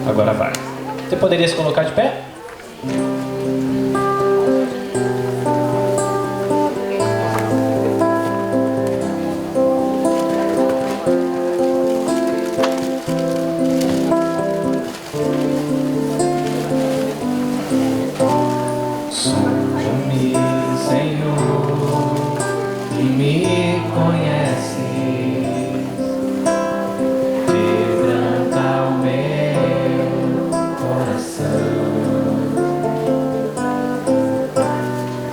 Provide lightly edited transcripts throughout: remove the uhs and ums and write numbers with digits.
Agora vai. Você poderia se colocar de pé? Sonda-me, Senhor, e me conheces. Quebranta o meu coração.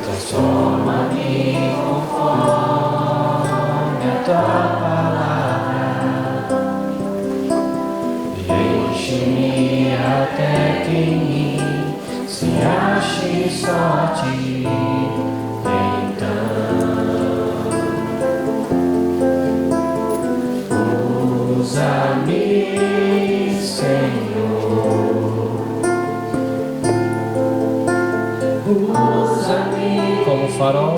Transforma-me conforme a tua palavra e enche-me até que em mim se ache só ti. Então usa-me, Senhor, usa-me como farol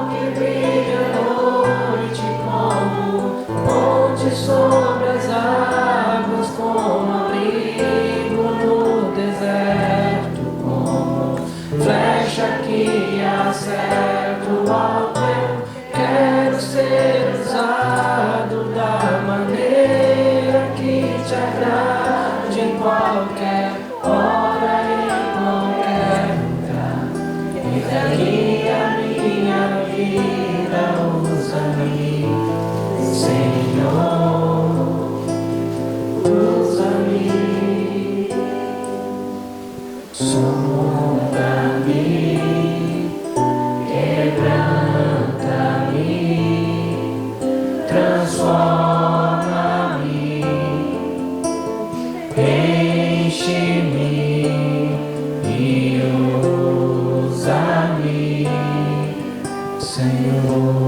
que brilha à noite, como ponte sobre as águas, como abrigo no deserto, como flecha que acerta o alvo. Eu quero ser usado da maneira que te agrade, em qualquer hora, em qualquer lugar. E daqui a minha vida, usa-me, Senhor, usa-me. Sonda-me, quebranta-me, transforma-me, enche-me e usa-me, Senhor.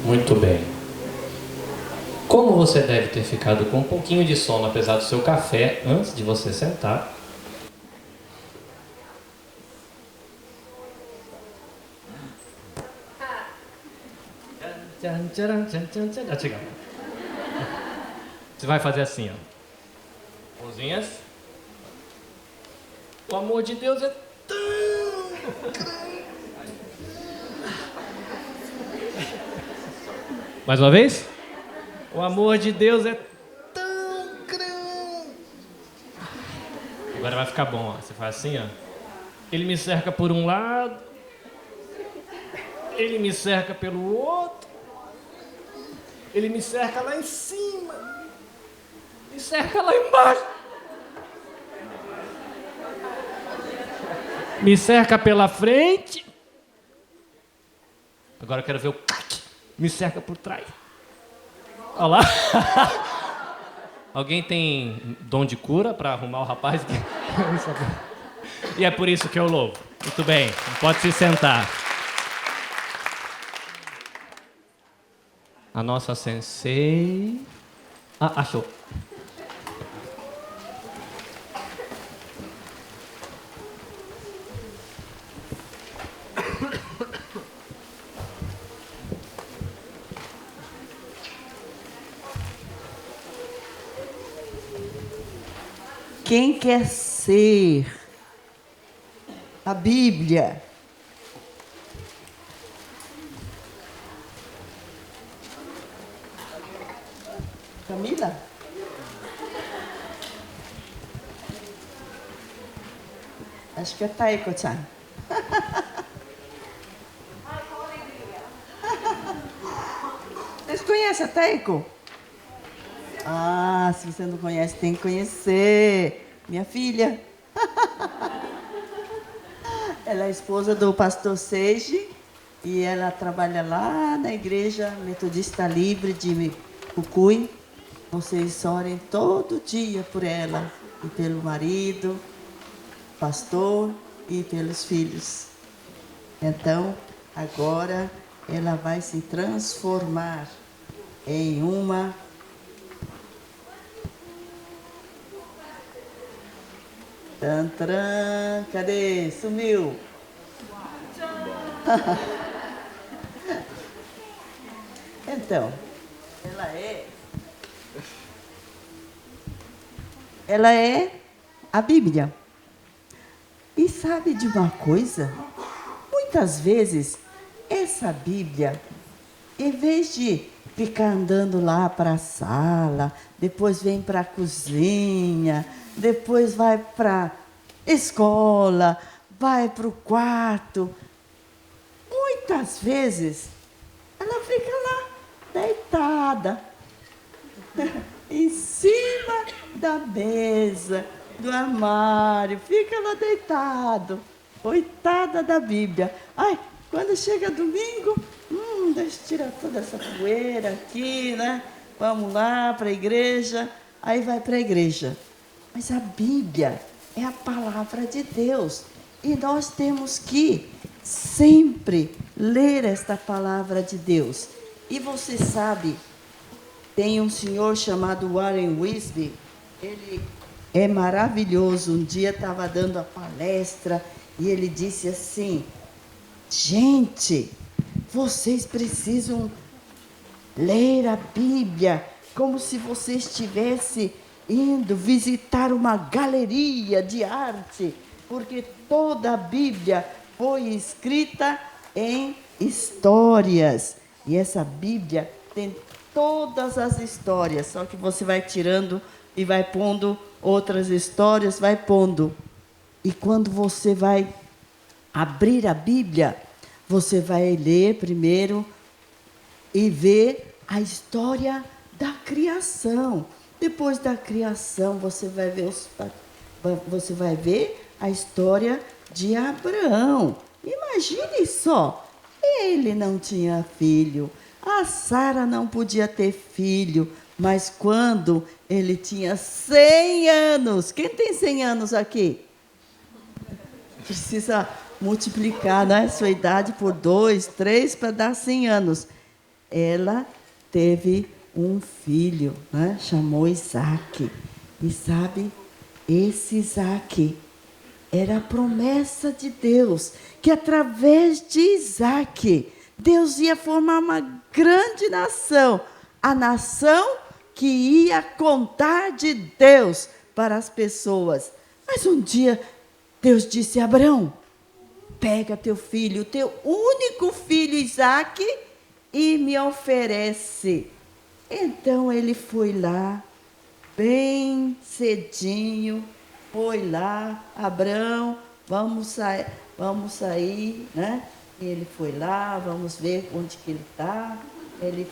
Muito bem. Como você deve ter ficado com um pouquinho de sono, apesar do seu café, antes de você sentar. Você vai fazer assim, ó. Mãozinhas. O amor de Deus é tão... Mais uma vez. O amor de Deus é tão grande. Agora vai ficar bom, ó. Você faz assim, ó. Ele me cerca por um lado. Ele me cerca pelo outro. Ele me cerca lá em cima. Me cerca lá embaixo. Me cerca pela frente. Agora eu quero ver o caque. Me cerca por trás. Olha lá. Alguém tem dom de cura para arrumar o rapaz? E é por isso que eu louvo. Muito bem, pode se sentar. A nossa sensei... Ah, achou. Quem quer ser a Bíblia? Camila? Acho que é Taiko-chan. Vocês conhecem a Taiko? Ah, se você não conhece, tem que conhecer. Minha filha. Ela é esposa do pastor Seiji e ela trabalha lá na igreja Metodista Livre de Fukui. Vocês orem todo dia por ela e pelo marido, pastor e pelos filhos. Então, agora ela vai se transformar em uma tantran, cadê? Sumiu. Então, ela é a Bíblia. E sabe de uma coisa? Muitas vezes, essa Bíblia, em vez de ficar andando lá para a sala, depois vem para a cozinha, depois vai para a escola, vai para o quarto, muitas vezes ela fica lá, deitada, em cima da mesa, do armário, fica lá deitado. Coitada da Bíblia. Ai, quando chega domingo, deixa eu tirar toda essa poeira aqui, né? Vamos lá para a igreja. Aí vai para a igreja. Mas a Bíblia é a palavra de Deus. E nós temos que sempre ler esta palavra de Deus. E você sabe, tem um senhor chamado Warren Wiersbe, ele é maravilhoso. Um dia estava dando a palestra e ele disse assim: gente, vocês precisam ler a Bíblia como se você estivesse indo visitar uma galeria de arte, porque toda a Bíblia foi escrita em histórias. E essa Bíblia tem todas as histórias, só que você vai tirando e vai pondo outras histórias, vai pondo. E quando você vai abrir a Bíblia, você vai ler primeiro e ver a história da criação. Depois da criação, você vai ver a história de Abraão. Imagine só, ele não tinha filho, a Sara não podia ter filho, mas quando ele tinha 100 anos, quem tem 100 anos aqui? Precisa multiplicar, né, sua idade por 2, 3 para dar 100 anos. Ela teve um filho, né, chamou Isaac. E sabe, esse Isaac era a promessa de Deus, que através de Isaac, Deus ia formar uma grande nação, a nação que ia contar de Deus para as pessoas. Mas um dia Deus disse a Abraão: pega teu filho, teu único filho Isaac, e me oferece. Então ele foi lá, bem cedinho, foi lá: Abraão, vamos sair, né? E ele foi lá, vamos ver onde que ele está. Ele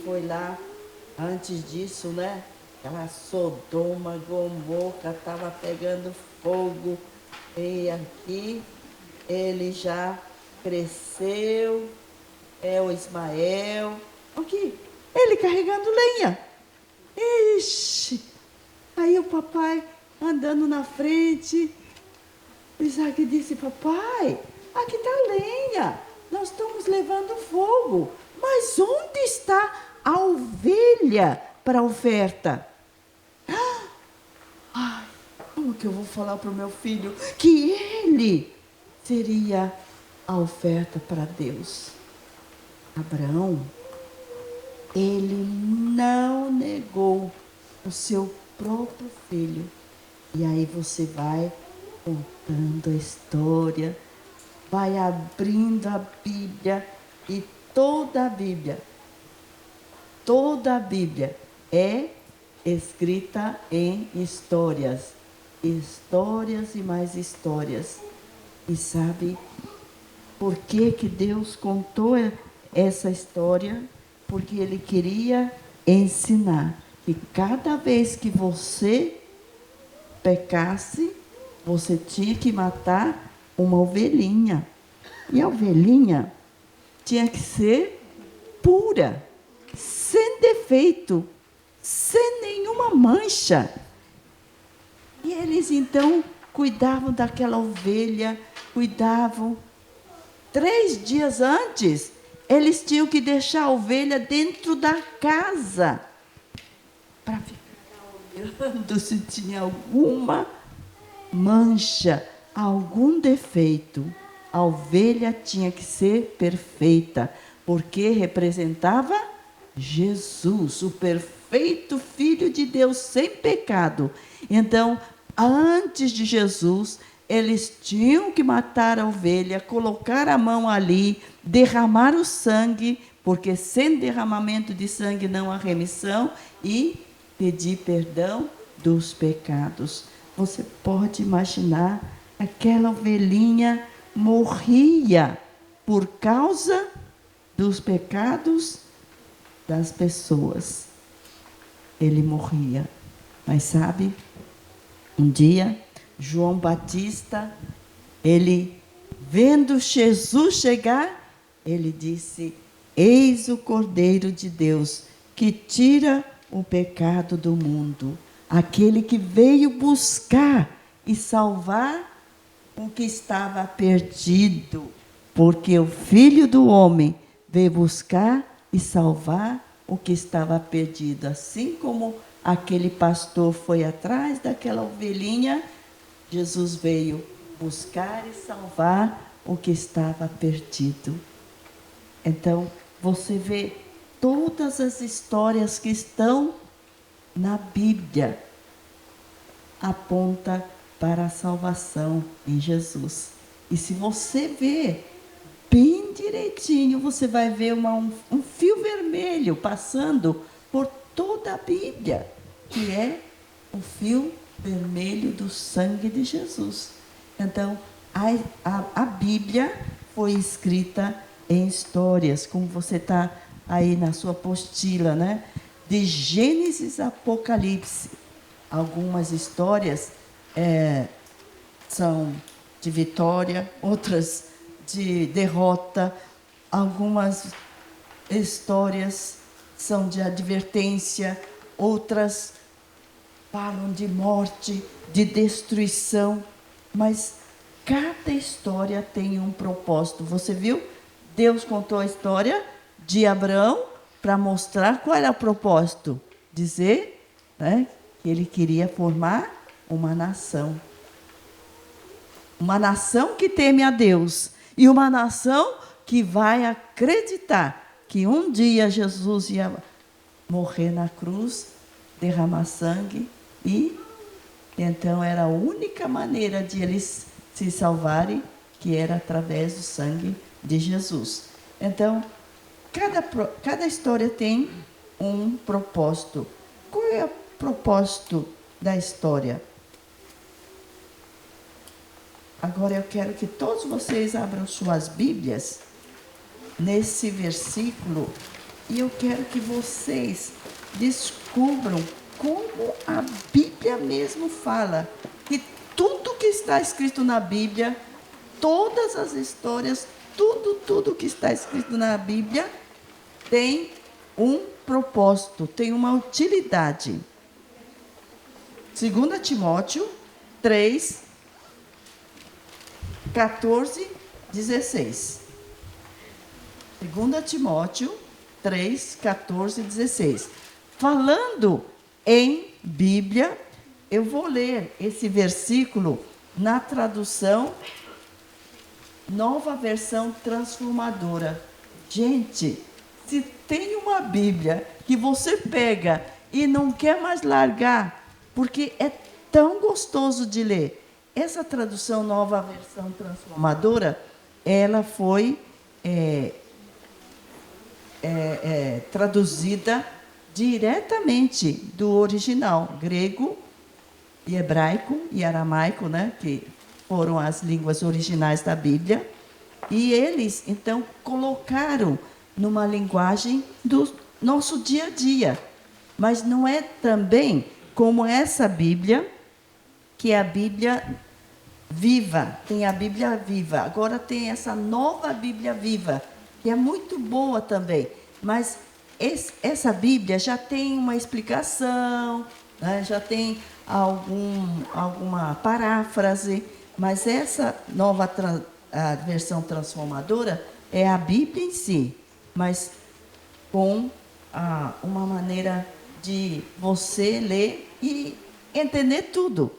foi lá, antes disso, né? Aquela Sodoma, Gomorra, estava pegando fogo. E aqui ele já cresceu, é o Ismael. Aqui, ele carregando lenha. Ixi! Aí o papai andando na frente. Isaac disse: papai, aqui está a lenha, nós estamos levando fogo, mas onde está a ovelha para a oferta? Ai, como que eu vou falar para o meu filho que ele seria a oferta para Deus? Abraão, ele não negou o seu próprio filho. E aí você vai contando a história, vai abrindo a Bíblia, e toda a Bíblia é escrita em histórias, histórias e mais histórias. E sabe por que Deus contou essa história? Porque Ele queria ensinar que cada vez que você pecasse, você tinha que matar uma ovelhinha. E a ovelhinha tinha que ser pura, sem defeito, sem nenhuma mancha. E eles então cuidavam daquela ovelha, cuidavam. 3 dias antes, eles tinham que deixar a ovelha dentro da casa para ficar olhando se tinha alguma mancha, algum defeito. A ovelha tinha que ser perfeita, porque representava Jesus, o perfeito Filho de Deus, sem pecado. Então, antes de Jesus, eles tinham que matar a ovelha, colocar a mão ali, derramar o sangue, porque sem derramamento de sangue não há remissão, e pedir perdão dos pecados. Você pode imaginar, aquela ovelhinha morria por causa dos pecados das pessoas. Ele morria. Mas sabe, um dia, João Batista, ele, vendo Jesus chegar, ele disse: eis o Cordeiro de Deus, que tira o pecado do mundo. Aquele que veio buscar e salvar o que estava perdido. Porque o Filho do Homem veio buscar e salvar o que estava perdido. Assim como aquele pastor foi atrás daquela ovelhinha, Jesus veio buscar e salvar o que estava perdido. Então, você vê todas as histórias que estão na Bíblia, aponta para a salvação em Jesus. E se você ver bem direitinho, você vai ver um fio vermelho passando por toda a Bíblia, que é o fio vermelho do sangue de Jesus. Então, a Bíblia foi escrita em histórias, como você está aí na sua apostila, né? De Gênesis a Apocalipse. Algumas histórias são de vitória, outras de derrota, algumas histórias são de advertência, outras falam de morte, de destruição, mas cada história tem um propósito. Você viu? Deus contou a história de Abraão para mostrar qual era o propósito. Dizer, né, que ele queria formar uma nação. Uma nação que teme a Deus. E uma nação que vai acreditar que um dia Jesus ia morrer na cruz, derramar sangue, e então era a única maneira de eles se salvarem, que era através do sangue de Jesus. Então, cada história tem um propósito. Qual é o propósito da história? Agora eu quero que todos vocês abram suas Bíblias nesse versículo, e eu quero que vocês descubram como a Bíblia mesmo fala, que tudo que está escrito na Bíblia, todas as histórias, tudo que está escrito na Bíblia tem um propósito, tem uma utilidade. 2 Timóteo 3, 14, 16. 2 Timóteo 3, 14, 16. Falando em Bíblia, eu vou ler esse versículo na tradução Nova Versão Transformadora. Gente, se tem uma Bíblia que você pega e não quer mais largar, porque é tão gostoso de ler. Essa tradução Nova Versão Transformadora, ela foi traduzida diretamente do original, grego e hebraico e aramaico, né, que foram as línguas originais da Bíblia. E eles, então, colocaram numa linguagem do nosso dia a dia. Mas não é também como essa Bíblia, que é a Bíblia viva, tem a Bíblia viva. Agora tem essa nova Bíblia viva, que é muito boa também. Mas essa Bíblia já tem uma explicação, né? Já tem alguma paráfrase, Mas essa nova a versão transformadora é a Bíblia em si, mas com uma maneira de você ler e entender tudo.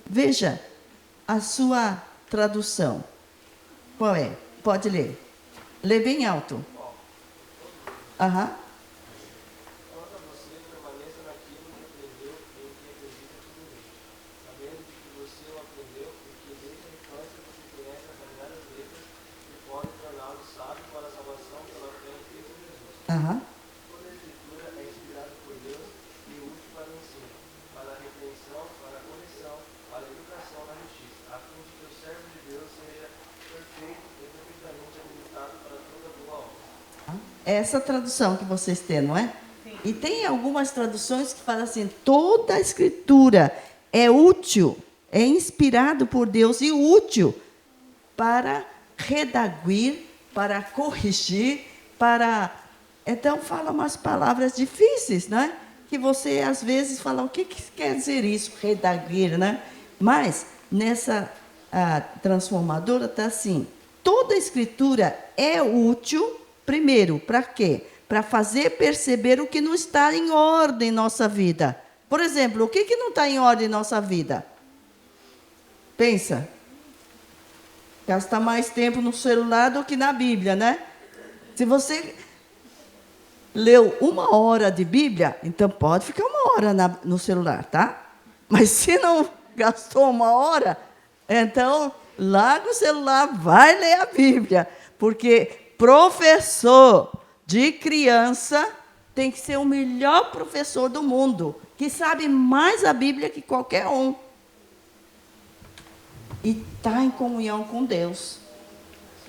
Veja, a sua tradução. Qual é? Pode ler. Lê bem alto. Aham. Aham. Toda a escritura é inspirada por Deus e útil para o ensino, para a repreensão, para a correção, para a educação na justiça, a fim de que o servo de Deus seja perfeito e perfeitamente habilitado para toda boa obra. Essa tradução que vocês têm, não é? Sim. E tem algumas traduções que falam assim: toda a escritura é útil, é inspirado por Deus e útil para redaguir, para corrigir, para... Então, fala umas palavras difíceis, né? Que você, às vezes, fala, o que quer dizer isso, redaguir, né? Mas, nessa transformadora, está assim, toda a escritura é útil, primeiro, para quê? Para fazer perceber o que não está em ordem em nossa vida. Por exemplo, o que não está em ordem em nossa vida? Pensa. Gasta mais tempo no celular do que na Bíblia, né? Se você leu 1 hora de Bíblia, então pode ficar 1 hora no celular, tá? Mas se não gastou 1 hora, então larga o celular, vai ler a Bíblia. Porque professor de criança tem que ser o melhor professor do mundo, que sabe mais a Bíblia que qualquer um. E está em comunhão com Deus.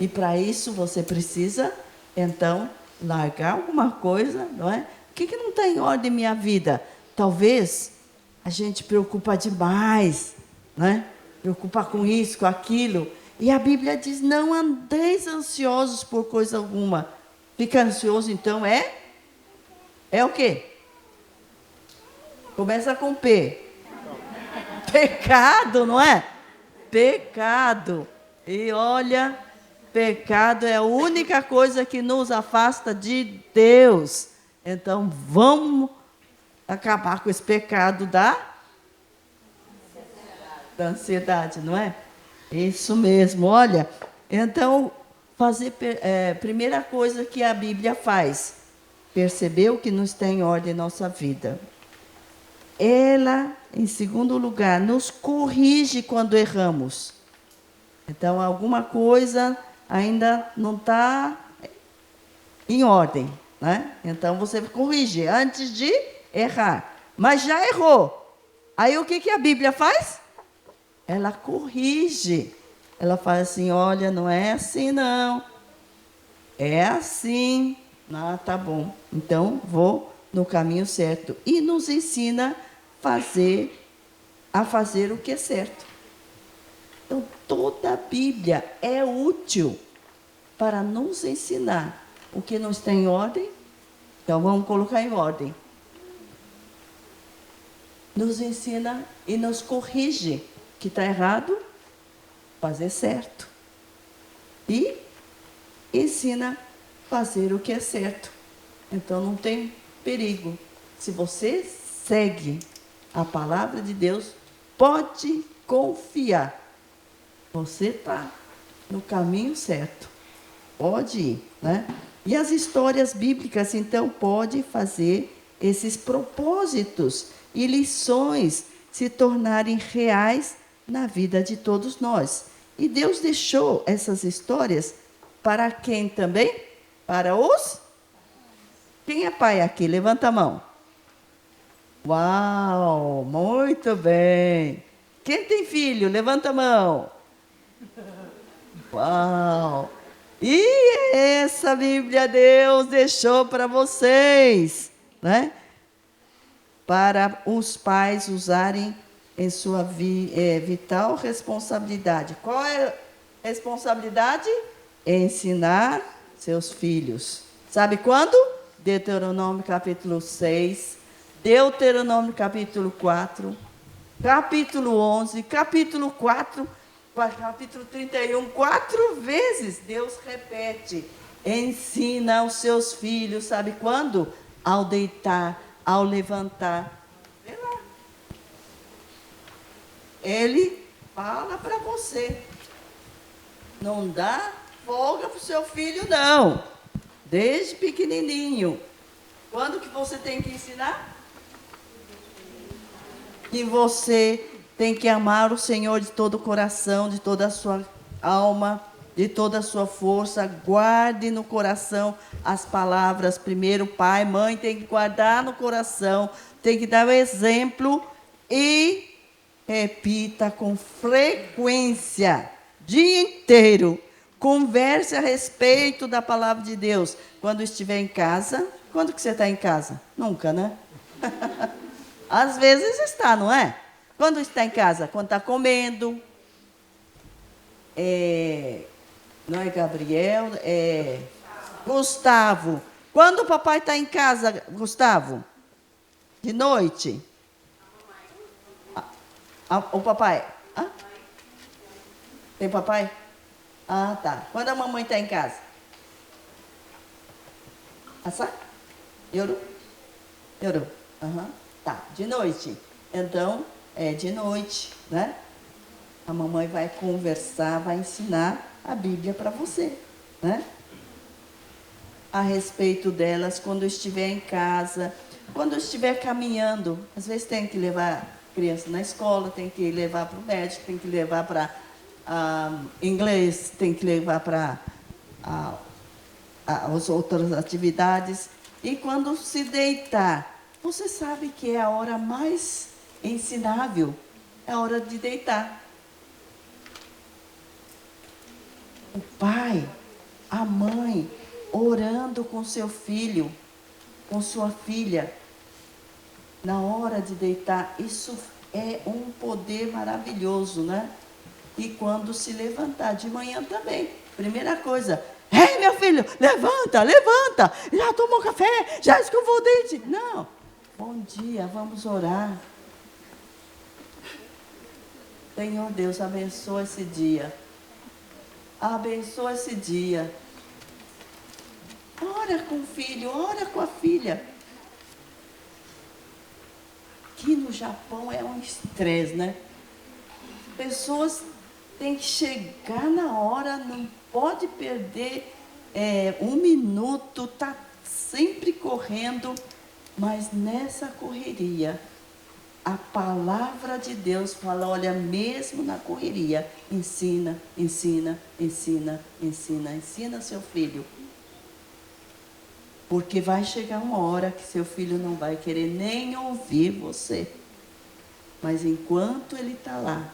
E para isso você precisa, então, largar alguma coisa, não é? O que não está em ordem em minha vida? Talvez a gente preocupa demais, né? Preocupa com isso, com aquilo. E a Bíblia diz, não andeis ansiosos por coisa alguma. Fica ansioso, então, é o quê? Começa com P. Pecado, não é? Pecado. E olha... Pecado é a única coisa que nos afasta de Deus. Então, vamos acabar com esse pecado da ansiedade, não é? Isso mesmo, olha. Então, primeira coisa que a Bíblia faz, perceber o que não está em ordem em nossa vida. Ela, em segundo lugar, nos corrige quando erramos. Então, alguma coisa... ainda não está em ordem, né? Então você corrige antes de errar. Mas já errou. Aí o que a Bíblia faz? Ela corrige. Ela fala assim, olha, não é assim não. É assim. Ah, tá bom. Então vou no caminho certo. E nos ensina a fazer o que é certo. Então, toda a Bíblia é útil para nos ensinar o que não está em ordem. Então, vamos colocar em ordem. Nos ensina e nos corrige que está errado, fazer certo. E ensina a fazer o que é certo. Então, não tem perigo. Se você segue a palavra de Deus, pode confiar. Você está no caminho certo. Pode ir, né? E as histórias bíblicas, então, podem fazer esses propósitos e lições se tornarem reais na vida de todos nós. E Deus deixou essas histórias para quem também? Para os... Quem é pai aqui? Levanta a mão. Uau, muito bem. Quem tem filho? Levanta a mão. Uau! E essa Bíblia Deus deixou para vocês, né? Para os pais usarem em sua vital responsabilidade. Qual é a responsabilidade? Ensinar seus filhos. Sabe quando? Deuteronômio capítulo 6, Deuteronômio capítulo 4, capítulo 11, capítulo 4... capítulo 31, 4 vezes Deus repete: ensina aos seus filhos, sabe quando? Ao deitar, ao levantar. Vê lá. Ele fala para você. Não dá folga para o seu filho, não. Desde pequenininho. Quando que você tem que ensinar? Que você tem que amar o Senhor de todo o coração, de toda a sua alma, de toda a sua força. Guarde no coração as palavras. Primeiro, pai, mãe, tem que guardar no coração, tem que dar o exemplo e repita com frequência, dia inteiro. Converse a respeito da palavra de Deus. Quando estiver em casa. Quando que você está em casa? Nunca, né? Às vezes está, não é? Quando está em casa? Quando está comendo. Não é Gabriel? É Gustavo. Quando o papai está em casa, Gustavo? De noite? O papai? Hã? Tem papai? Ah, tá. Quando a mamãe está em casa? Asa? Yoru? Yoru. Aham. Tá, de noite. Então, é de noite, né? A mamãe vai conversar, vai ensinar a Bíblia para você, né? A respeito delas, quando estiver em casa, quando estiver caminhando. Às vezes tem que levar a criança na escola, tem que levar para o médico, tem que levar para inglês, tem que levar para as outras atividades. E quando se deitar, você sabe que é a hora mais ensinável, é a hora de deitar. O pai, a mãe, orando com seu filho, com sua filha, na hora de deitar, isso é um poder maravilhoso, né? E quando se levantar de manhã também, primeira coisa: ei, meu filho, levanta, levanta, já tomou café, já escovou o dente. Não, bom dia, vamos orar. Senhor Deus, abençoa esse dia. Abençoa esse dia. Ora com o filho, ora com a filha. Aqui no Japão é um estresse, né? Pessoas têm que chegar na hora, não pode perder um minuto, tá sempre correndo, mas nessa correria, a palavra de Deus fala: olha, mesmo na correria, ensina, ensina, ensina, ensina, ensina seu filho. Porque vai chegar uma hora que seu filho não vai querer nem ouvir você. Mas enquanto ele está lá,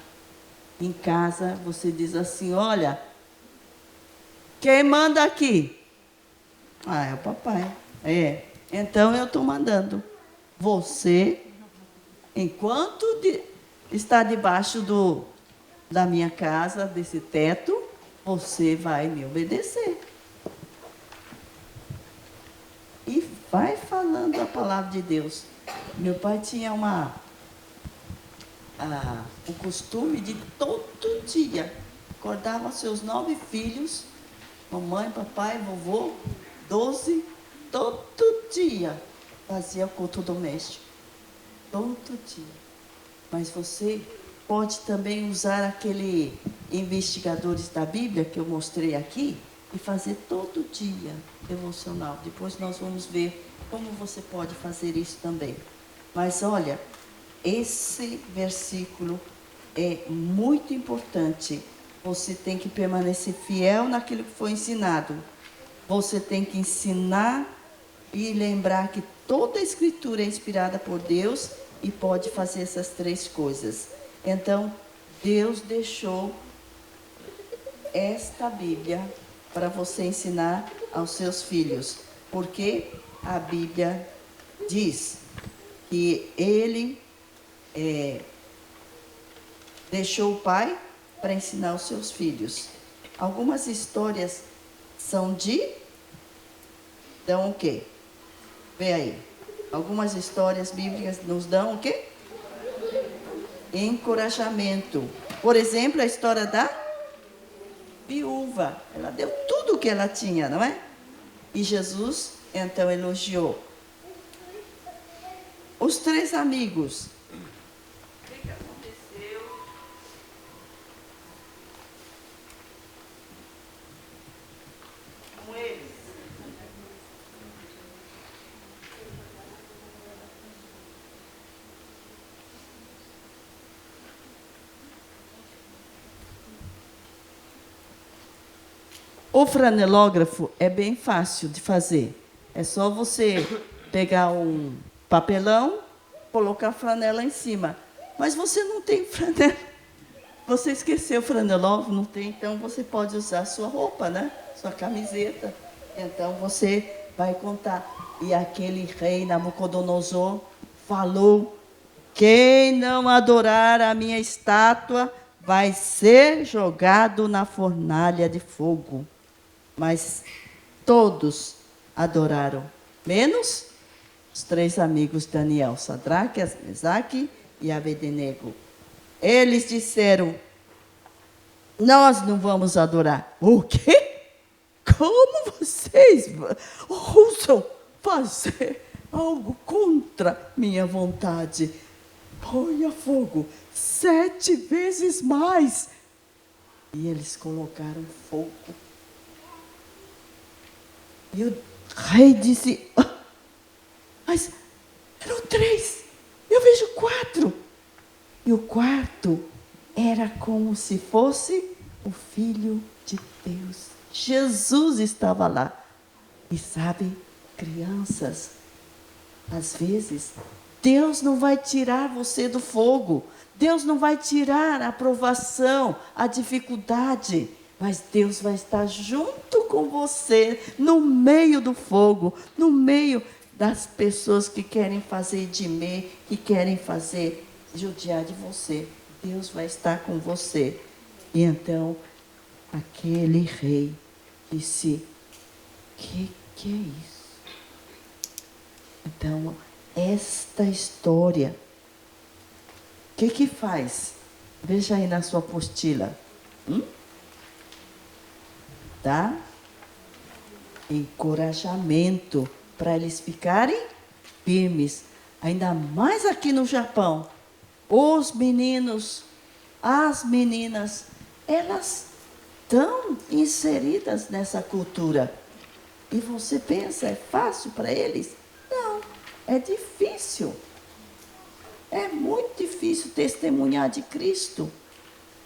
em casa, você diz assim: olha, quem manda aqui? Ah, é o papai. Então eu estou mandando. Você, enquanto está debaixo da minha casa, desse teto, você vai me obedecer. E vai falando a palavra de Deus. Meu pai tinha o costume de todo dia acordava seus 9 filhos, mamãe, papai, vovô, 12, todo dia fazia o culto doméstico. Todo dia. Mas você pode também usar aquele investigadores da Bíblia que eu mostrei aqui e fazer todo dia devocional. Depois nós vamos ver como você pode fazer isso também. Mas olha, esse versículo é muito importante. Você tem que permanecer fiel naquilo que foi ensinado. Você tem que ensinar e lembrar que toda a Escritura é inspirada por Deus e pode fazer essas 3 coisas. Então, Deus deixou esta Bíblia para você ensinar aos seus filhos. Porque a Bíblia diz que ele deixou o pai para ensinar os seus filhos. Algumas histórias são dão o quê? Vê aí. Algumas histórias bíblicas nos dão o quê? Encorajamento. Por exemplo, a história da viúva. Ela deu tudo o que ela tinha, não é? E Jesus, então, elogiou. Os 3 amigos. O que aconteceu? Com eles. O franelógrafo é bem fácil de fazer. É só você pegar um papelão, colocar a flanela em cima. Mas você não tem flanela. Você esqueceu o franelógrafo, não tem, então você pode usar sua roupa, né? Sua camiseta. Então você vai contar. E aquele rei Nabucodonosor falou: quem não adorar a minha estátua vai ser jogado na fornalha de fogo. Mas todos adoraram, menos os 3 amigos de Daniel, Sadraque, Mesaque e Abednego. Eles disseram: nós não vamos adorar. O quê? Como vocês ousam fazer algo contra minha vontade? Ponha fogo 7 vezes mais. E eles colocaram fogo. E o rei disse: mas eram 3, eu vejo 4. E o quarto era como se fosse o Filho de Deus. Jesus estava lá. E sabe, crianças, às vezes, Deus não vai tirar você do fogo. Deus não vai tirar a provação, a dificuldade. Mas Deus vai estar junto com você, no meio do fogo, no meio das pessoas que querem fazer edimê, que querem fazer judiar de você. Deus vai estar com você. E então, aquele rei disse: que é isso? Então, esta história, o que faz? Veja aí na sua apostila. Dá encorajamento para eles ficarem firmes. Ainda mais aqui no Japão. Os meninos, as meninas, elas estão inseridas nessa cultura. E você pensa, é fácil para eles? Não, é difícil. É muito difícil testemunhar de Cristo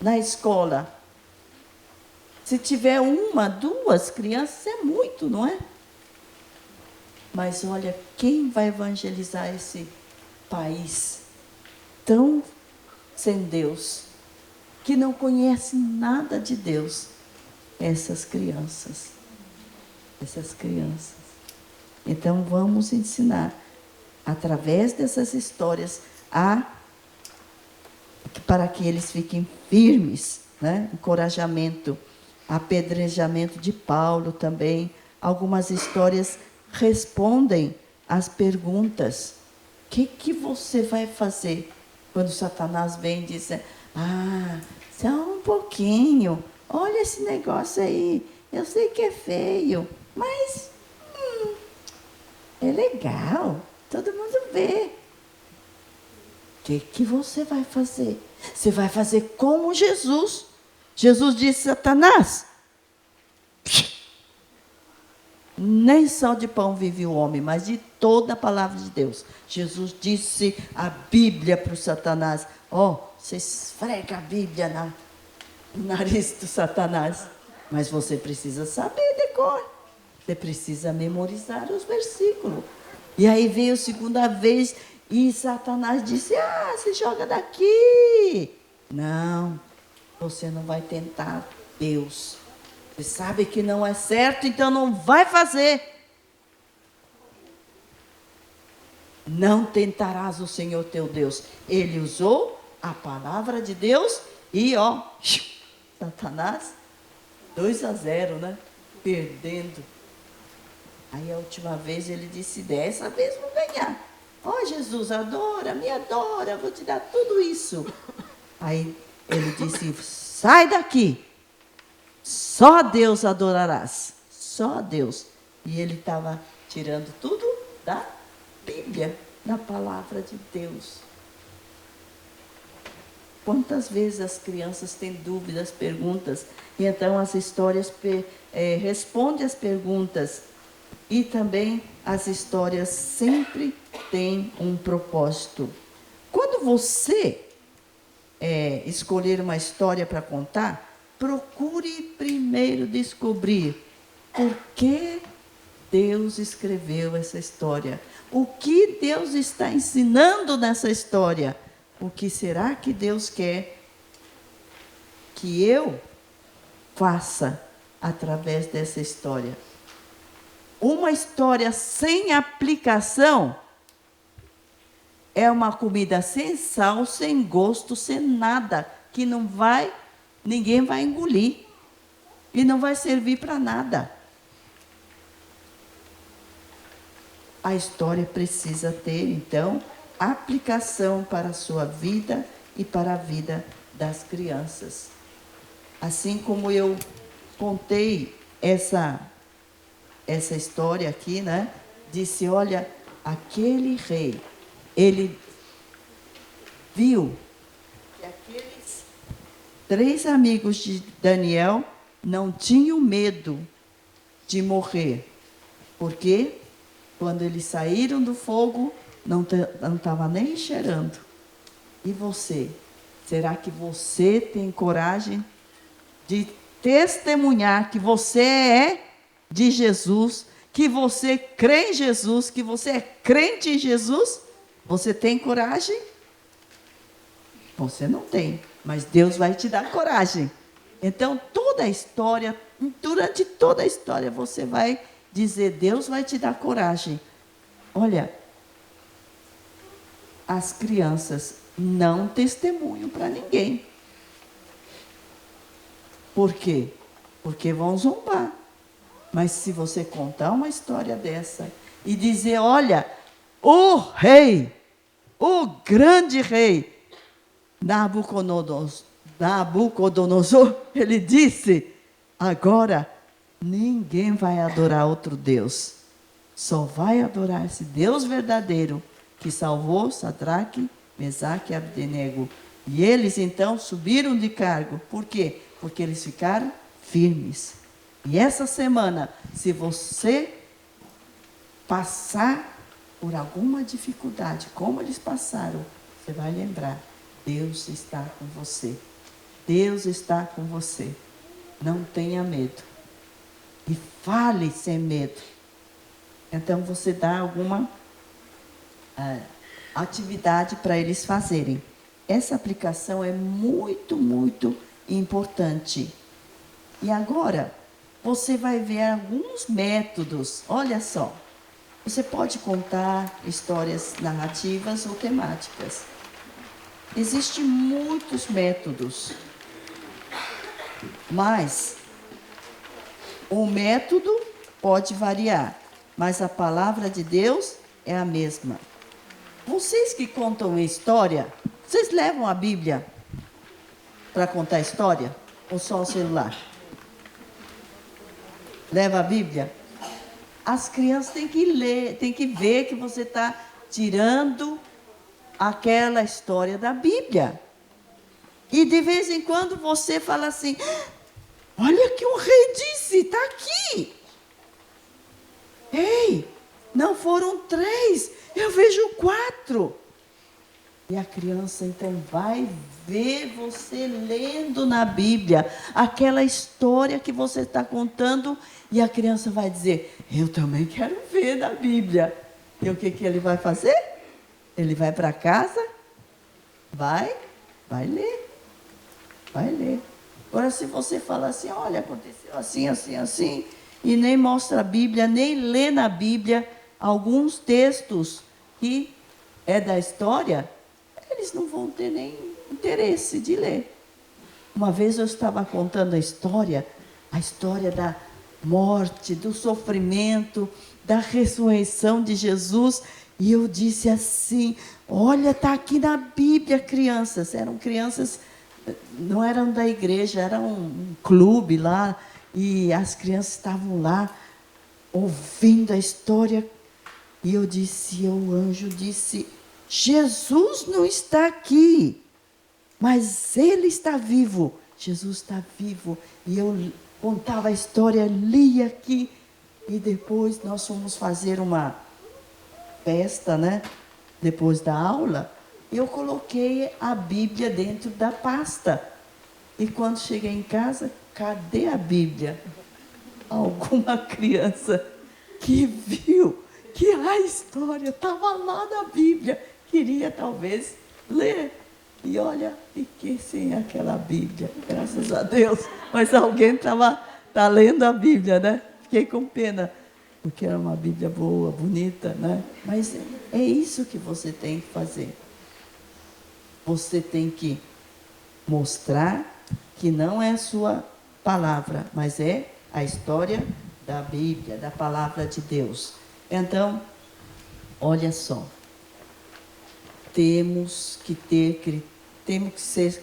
na escola. Se tiver 1, 2 crianças, é muito, não é? Mas olha, quem vai evangelizar esse país tão sem Deus, que não conhece nada de Deus? Essas crianças. Essas crianças. Então vamos ensinar, através dessas histórias, para que eles fiquem firmes, né? Encorajamento, apedrejamento de Paulo também. Algumas histórias respondem às perguntas. O que você vai fazer quando Satanás vem e diz: só um pouquinho, olha esse negócio aí, eu sei que é feio, mas é legal, todo mundo vê. O que você vai fazer? Você vai fazer como Jesus. Jesus disse: Satanás, nem só de pão vive o homem, mas de toda a palavra de Deus. Jesus disse a Bíblia para o Satanás. Você esfrega a Bíblia no nariz do Satanás. Mas você precisa saber decor. Você precisa memorizar os versículos. E aí veio a segunda vez e Satanás disse: se joga daqui. Não, você não vai tentar Deus. Você sabe que não é certo, então não vai fazer. Não tentarás o Senhor teu Deus. Ele usou a palavra de Deus e Satanás, 2-0, né? Perdendo. Aí a última vez ele disse: dessa vez vou ganhar. Jesus, adora, me adora, vou te dar tudo isso. Aí Ele disse: sai daqui, só Deus adorarás, só Deus. E ele estava tirando tudo da Bíblia, da palavra de Deus. Quantas vezes as crianças têm dúvidas, perguntas, e então as histórias respondem as perguntas. E também as histórias sempre têm um propósito. Quando você escolher uma história para contar, procure primeiro descobrir por que Deus escreveu essa história. O que Deus está ensinando nessa história? O que será que Deus quer que eu faça através dessa história? Uma história sem aplicação é uma comida sem sal, sem gosto, sem nada, que ninguém vai engolir e não vai servir para nada. A história precisa ter, então, aplicação para a sua vida e para a vida das crianças. Assim como eu contei essa história aqui, né? Disse, olha, aquele rei, ele viu que aqueles 3 amigos de Daniel não tinham medo de morrer. Porque quando eles saíram do fogo, não estava nem cheirando. E você? Será que você tem coragem de testemunhar que você é de Jesus, que você crê em Jesus, que você é crente em Jesus? Você tem coragem? Você não tem, mas Deus vai te dar coragem. Então, toda a história, durante toda a história, você vai dizer, Deus vai te dar coragem. Olha, as crianças não testemunham para ninguém. Por quê? Porque vão zombar. Mas se você contar uma história dessa e dizer, olha, o rei, o grande rei, Nabucodonosor, ele disse, agora ninguém vai adorar outro Deus. Só vai adorar esse Deus verdadeiro que salvou Sadraque, Mesaque e Abdenego. E eles então subiram de cargo. Por quê? Porque eles ficaram firmes. E essa semana, se você passar por alguma dificuldade, como eles passaram, você vai lembrar, Deus está com você. Deus está com você. Não tenha medo. E fale sem medo. Então você dá alguma atividade para eles fazerem. Essa aplicação é muito, muito importante. E agora, você vai ver alguns métodos. Olha só, você pode contar histórias narrativas ou temáticas. Existem muitos métodos, mas o método pode variar, mas a palavra de Deus é a mesma. Vocês que contam história, vocês levam a Bíblia para contar história ou só o celular? Leva a Bíblia? As crianças têm que ler, têm que ver que você está tirando aquela história da Bíblia. E de vez em quando você fala assim, olha que o rei disse, está aqui. Ei, não foram 3, eu vejo 4. E a criança então vai ver você lendo na Bíblia aquela história que você está contando, e a criança vai dizer, eu também quero ver na Bíblia. E o que ele vai fazer? Ele vai para casa, vai ler. Vai ler. Agora, se você falar assim, olha, aconteceu assim, assim, assim, e nem mostra a Bíblia, nem lê na Bíblia alguns textos que é da história, eles não vão ter nem interesse de ler. Uma vez eu estava contando a história da morte, do sofrimento, da ressurreição de Jesus, e eu disse assim, olha, está aqui na Bíblia, crianças. Eram crianças não eram da igreja, era um clube lá, e as crianças estavam lá ouvindo a história. E eu disse, o anjo disse, Jesus não está aqui, mas ele está vivo. Jesus está vivo. E eu contava a história, lia aqui, e depois nós fomos fazer uma festa, né? Depois da aula, eu coloquei a Bíblia dentro da pasta. E quando cheguei em casa, cadê a Bíblia? Alguma criança que viu que a história estava lá na Bíblia, queria talvez ler. E olha, fiquei sem aquela Bíblia, graças a Deus. Mas alguém tá lendo a Bíblia, né? Fiquei com pena, porque era uma Bíblia boa, bonita, né? Mas é isso que você tem que fazer. Você tem que mostrar que não é a sua palavra, mas é a história da Bíblia, da palavra de Deus. Então, olha só, temos que ser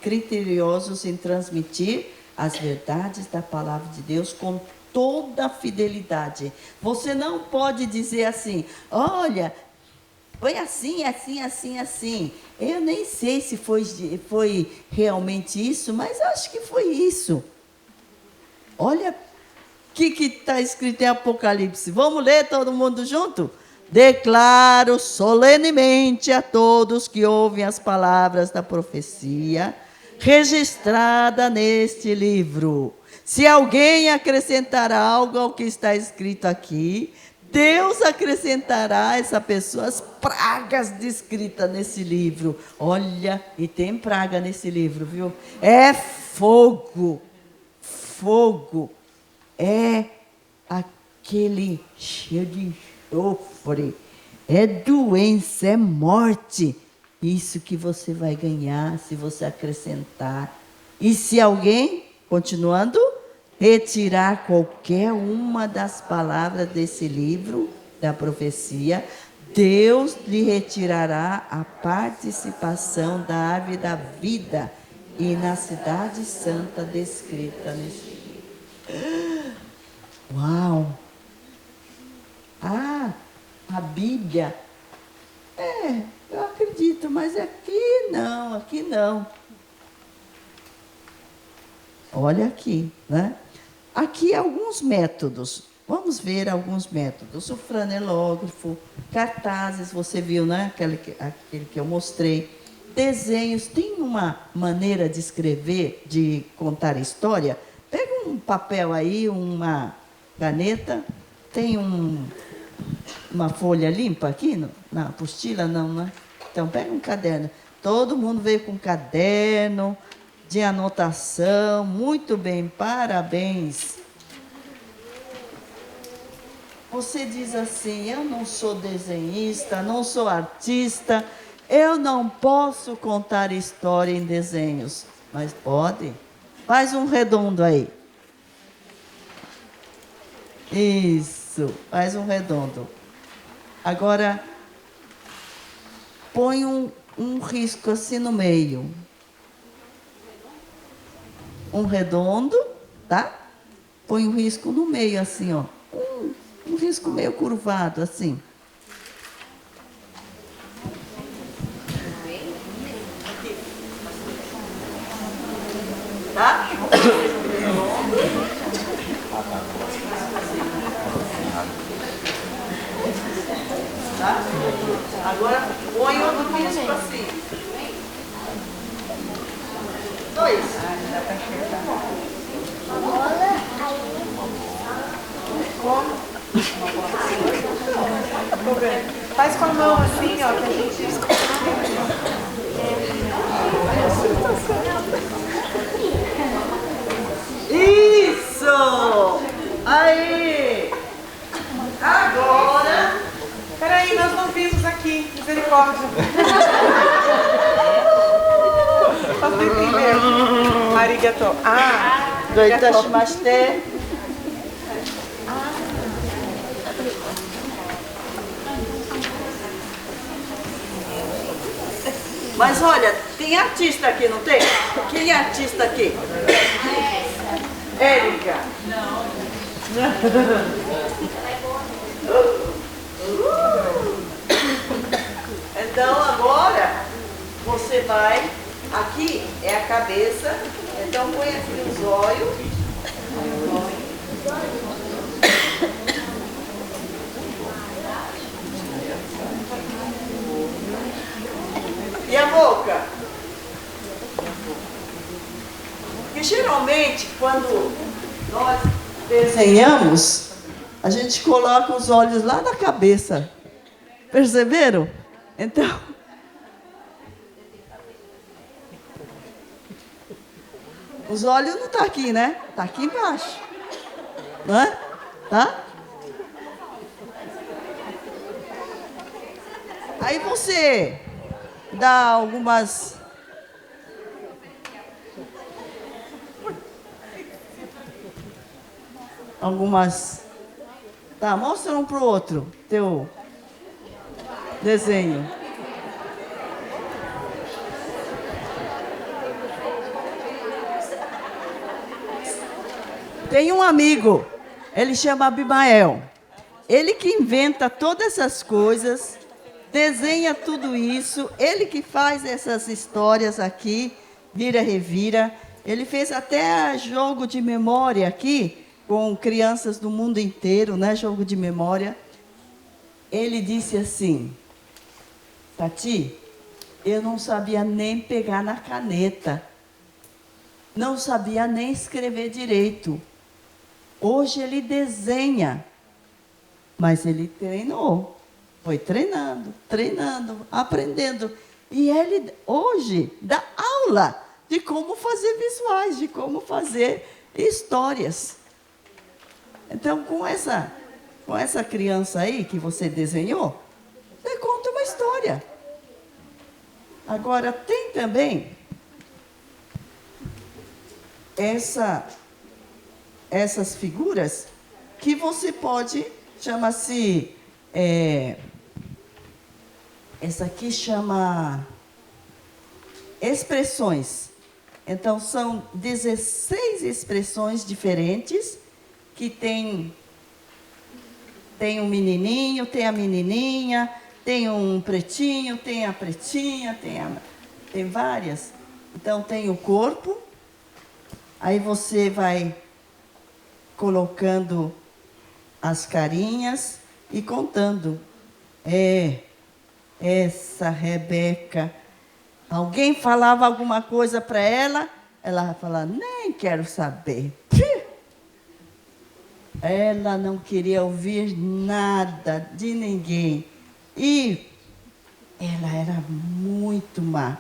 criteriosos em transmitir as verdades da palavra de Deus com toda a fidelidade. Você não pode dizer assim, olha, foi assim, assim, assim, assim. Eu nem sei se foi realmente isso, mas acho que foi isso. Olha o que está escrito em Apocalipse. Vamos ler todo mundo junto? Declaro solenemente a todos que ouvem as palavras da profecia registrada neste livro. Se alguém acrescentar algo ao que está escrito aqui, Deus acrescentará a essa pessoa as pragas descritas nesse livro. Olha, e tem praga nesse livro, viu? É fogo. Fogo. É aquele cheio de enxofre. É doença, é morte. Isso que você vai ganhar se você acrescentar. E se alguém, continuando, retirar qualquer uma das palavras desse livro, da profecia, Deus lhe retirará a participação da árvore da vida e na cidade santa descrita nesse livro. Uau! Ah, a Bíblia. Eu acredito, mas aqui não. Olha aqui, né? Aqui alguns métodos. Vamos ver alguns métodos. O franelógrafo, cartazes, você viu, né? Aquele que eu mostrei. Desenhos. Tem uma maneira de escrever, de contar história? Pega um papel aí, uma caneta. Tem uma folha limpa aqui? Na apostila, não, né? Então, pega um caderno. Todo mundo veio com caderno de anotação. Muito bem, parabéns. Você diz assim, eu não sou desenhista, não sou artista, eu não posso contar história em desenhos. Mas pode. Faz um redondo aí. Isso, faz um redondo. Agora, põe um risco assim no meio. Um redondo, tá? Põe um risco no meio assim, ó. Um risco meio curvado, assim. Tá? Tá? Agora põe outro risco assim. 2. Faz com a mão assim, ó, que a gente... Isso! Aí! Agora... Peraí, nós não vimos aqui. Misericórdia. Posso entender? Arigato. Doitashimashite. Mas olha, tem artista aqui, não tem? Quem é artista aqui? Érica. Então agora você vai, aqui é a cabeça, então põe aqui os olhos. E a boca? Porque geralmente quando nós desenhamos, a gente coloca os olhos lá na cabeça. Perceberam? Então, os olhos não tá aqui, né? Tá aqui embaixo. Não é? Tá? Aí você dá algumas... Tá, mostra um pro outro, teu desenho. Tem um amigo, ele chama Abimael. Ele que inventa todas essas coisas, desenha tudo isso, ele que faz essas histórias aqui, vira e revira. Ele fez até jogo de memória aqui, com crianças do mundo inteiro, né? Jogo de memória. Ele disse assim: Tati, eu não sabia nem pegar na caneta, não sabia nem escrever direito. Hoje ele desenha, mas ele treinou, foi treinando, aprendendo. E ele hoje dá aula de como fazer visuais, de como fazer histórias. Então, com essa criança aí que você desenhou, você conta uma história. Agora, tem também essas figuras que você pode, chama-se, essa aqui chama expressões. Então, são 16 expressões diferentes que tem um menininho, tem a menininha, tem um pretinho, tem a pretinha, tem várias. Então, tem o corpo, aí você vai colocando as carinhas e contando. Essa Rebeca, alguém falava alguma coisa para ela, ela vai falar, nem quero saber. Ela não queria ouvir nada de ninguém. E ela era muito má.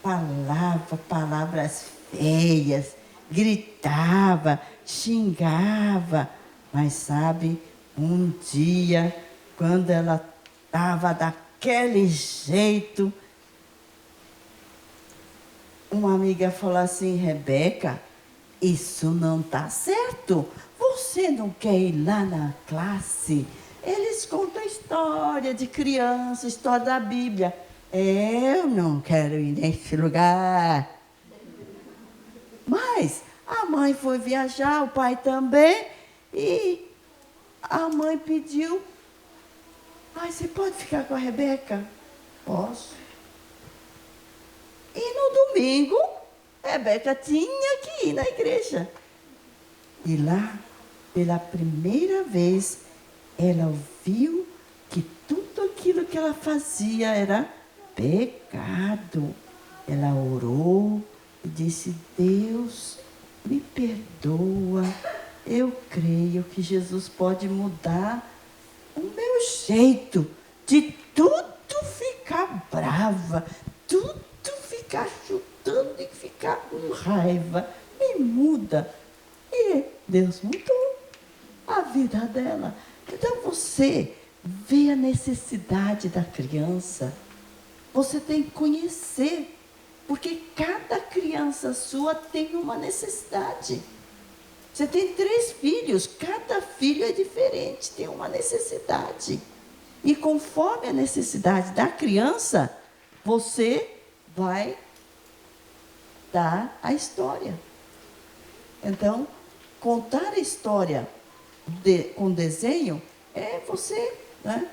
Falava palavras feias, gritava, xingava. Mas sabe, um dia, quando ela estava daquele jeito, uma amiga falou assim: Rebeca, isso não está certo. Você não quer ir lá na classe? Eles contam história de criança, história da Bíblia. Eu não quero ir nesse lugar. Mas a mãe foi viajar, o pai também, e a mãe pediu: você pode ficar com a Rebeca? Posso. E no domingo, Rebeca tinha que ir na igreja. E lá, pela primeira vez, ela ouviu que tudo aquilo que ela fazia era pecado. Ela orou e disse: Deus, me perdoa. Eu creio que Jesus pode mudar o meu jeito de tudo ficar brava, tudo ficar chutando e ficar com raiva. Me muda. E Deus mudou a vida dela. Então você vê a necessidade da criança. Você tem que conhecer, porque cada criança sua tem uma necessidade. Você tem 3 filhos, cada filho é diferente, tem uma necessidade. E conforme a necessidade da criança, você vai dar a história. Então, contar a história com desenho é você, né,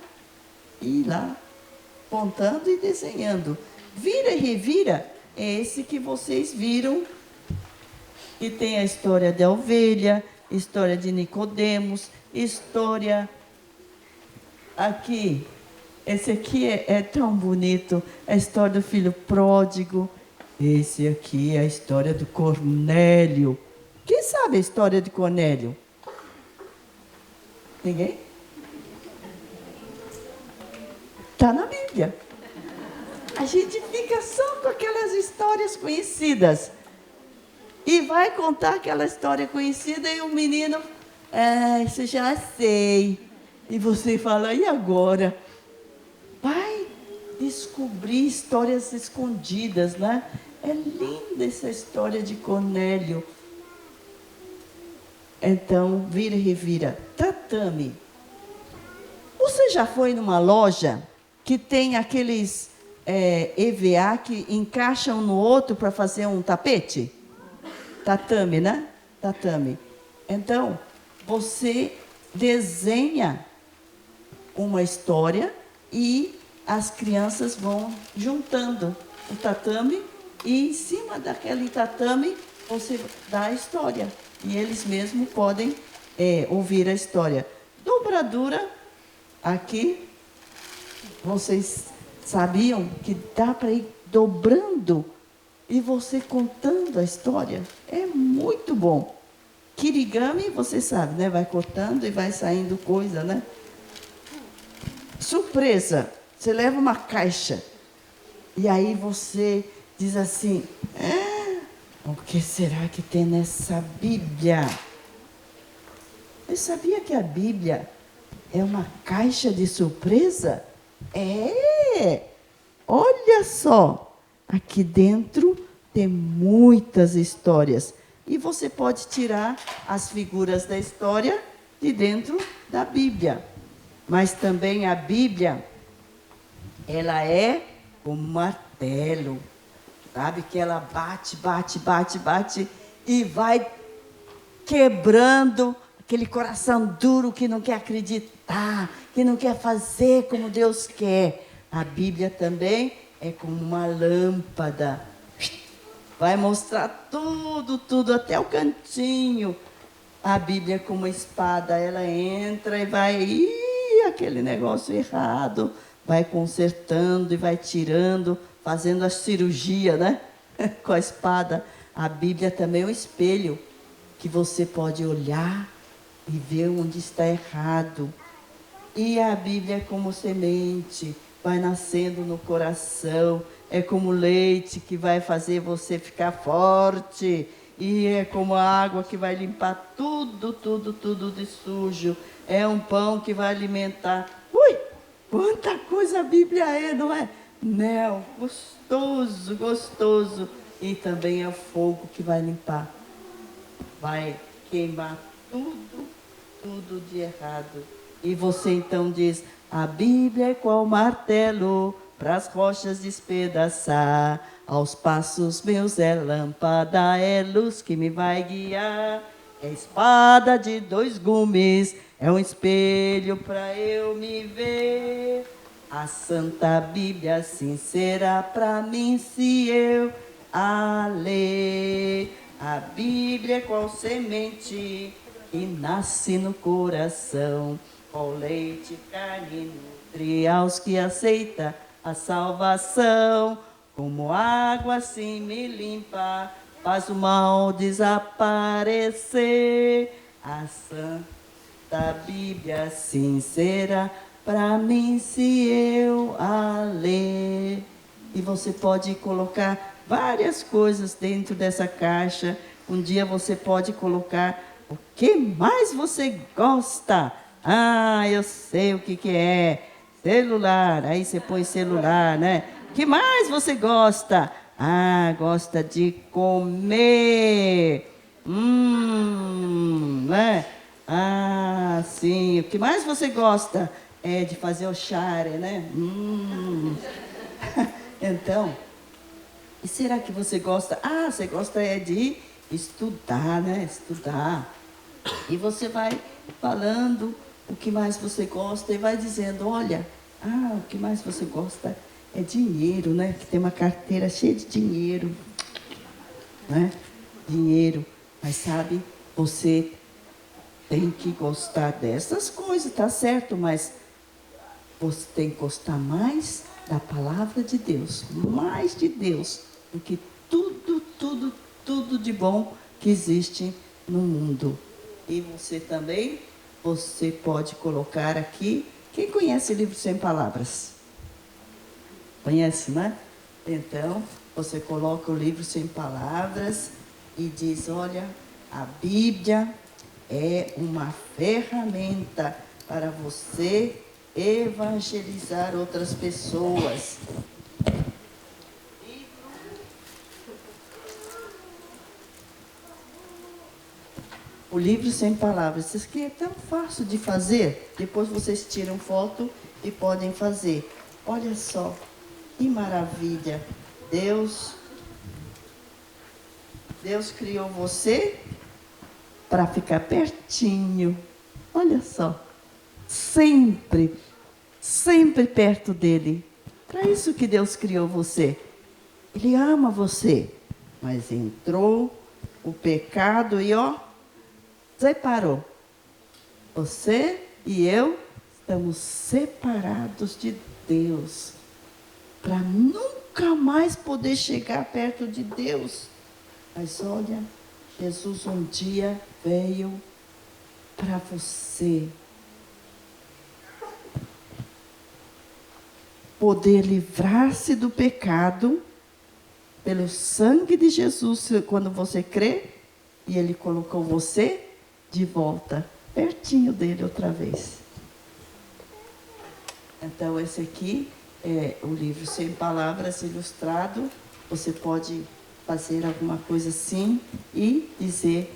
ir lá contando e desenhando. Vira e revira é esse que vocês viram, que tem a história da ovelha, história de Nicodemos, história aqui. Esse aqui é tão bonito, a história do filho pródigo. Esse aqui é a história do Cornélio. Quem sabe a história de Cornélio? Ninguém? Está na Bíblia. A gente fica só com aquelas histórias conhecidas. E vai contar aquela história conhecida e o menino, isso já sei. E você fala, e agora? Vai descobrir histórias escondidas, né? É linda essa história de Cornélio. Então, vira e revira. Tatame. Você já foi numa loja que tem aqueles EVA que encaixam no outro para fazer um tapete? Tatame, né? Tatame. Então, você desenha uma história e as crianças vão juntando o tatame e em cima daquele tatame você dá a história. E eles mesmos podem ouvir a história. Dobradura, aqui, vocês sabiam que dá para ir dobrando e você contando a história? É muito bom. Kirigami, você sabe, né? Vai cortando e vai saindo coisa, né? Surpresa. Você leva uma caixa e aí você diz assim, o que será que tem nessa Bíblia? Eu sabia que a Bíblia é uma caixa de surpresa? Olha só, aqui dentro tem muitas histórias. E você pode tirar as figuras da história de dentro da Bíblia. Mas também a Bíblia, ela é um martelo. Sabe que ela bate, bate, bate, bate e vai quebrando aquele coração duro que não quer acreditar, que não quer fazer como Deus quer. A Bíblia também é como uma lâmpada. Vai mostrar tudo, tudo, até o cantinho. A Bíblia com uma espada, ela entra e vai, aquele negócio errado, vai consertando e vai tirando, fazendo a cirurgia, né? Com a espada. A Bíblia também é um espelho que você pode olhar e ver onde está errado. E a Bíblia é como semente, vai nascendo no coração, é como leite que vai fazer você ficar forte, e é como a água que vai limpar tudo, tudo, tudo de sujo. É um pão que vai alimentar. Ui, quanta coisa a Bíblia é, não é? Mel, gostoso, gostoso. E também é o fogo que vai limpar. Vai queimar tudo, tudo de errado. E você então diz, a Bíblia é qual martelo para as rochas despedaçar. Aos passos meus é lâmpada, é luz que me vai guiar. É espada de 2 gumes, é um espelho para eu me ver. A Santa Bíblia assim será para mim se eu a ler. A Bíblia é qual semente que nasce no coração. Qual leite, carne nutre aos que aceita a salvação. Como água assim me limpa, faz o mal desaparecer. A Santa Bíblia assim será para mim se eu a ler. E você pode colocar várias coisas dentro dessa caixa. Um dia você pode colocar o que mais você gosta. Eu sei o que é. Celular. Aí você põe celular, né? O que mais você gosta? Gosta de comer. Né? Sim. O que mais você gosta? É de fazer o share, né? Então, e será que você gosta? Ah, você gosta é de estudar, né? Estudar. E você vai falando o que mais você gosta e vai dizendo, olha, o que mais você gosta é dinheiro, né? Que tem uma carteira cheia de dinheiro, né? Dinheiro. Mas sabe, você tem que gostar dessas coisas, tá certo? Mas você tem que gostar mais da palavra de Deus, mais de Deus, do que tudo de bom que existe no mundo. E você também, você pode colocar aqui, quem conhece o livro Sem Palavras? Conhece, né? Então, você coloca o livro Sem Palavras e diz, olha, a Bíblia é uma ferramenta para você evangelizar outras pessoas. O livro Sem Palavras. Isso aqui é tão fácil de fazer. Depois vocês tiram foto e podem fazer. Olha só, que maravilha. Deus criou você para ficar pertinho. Olha só. Sempre perto dele. Para isso que Deus criou você. Ele ama você. Mas entrou o pecado e separou. Você e eu estamos separados de Deus. Para nunca mais poder chegar perto de Deus. Mas olha, Jesus um dia veio para você poder livrar-se do pecado pelo sangue de Jesus, quando você crê, e Ele colocou você de volta, pertinho dele outra vez. Então, esse aqui é o livro Sem Palavras, ilustrado. Você pode fazer alguma coisa assim e dizer,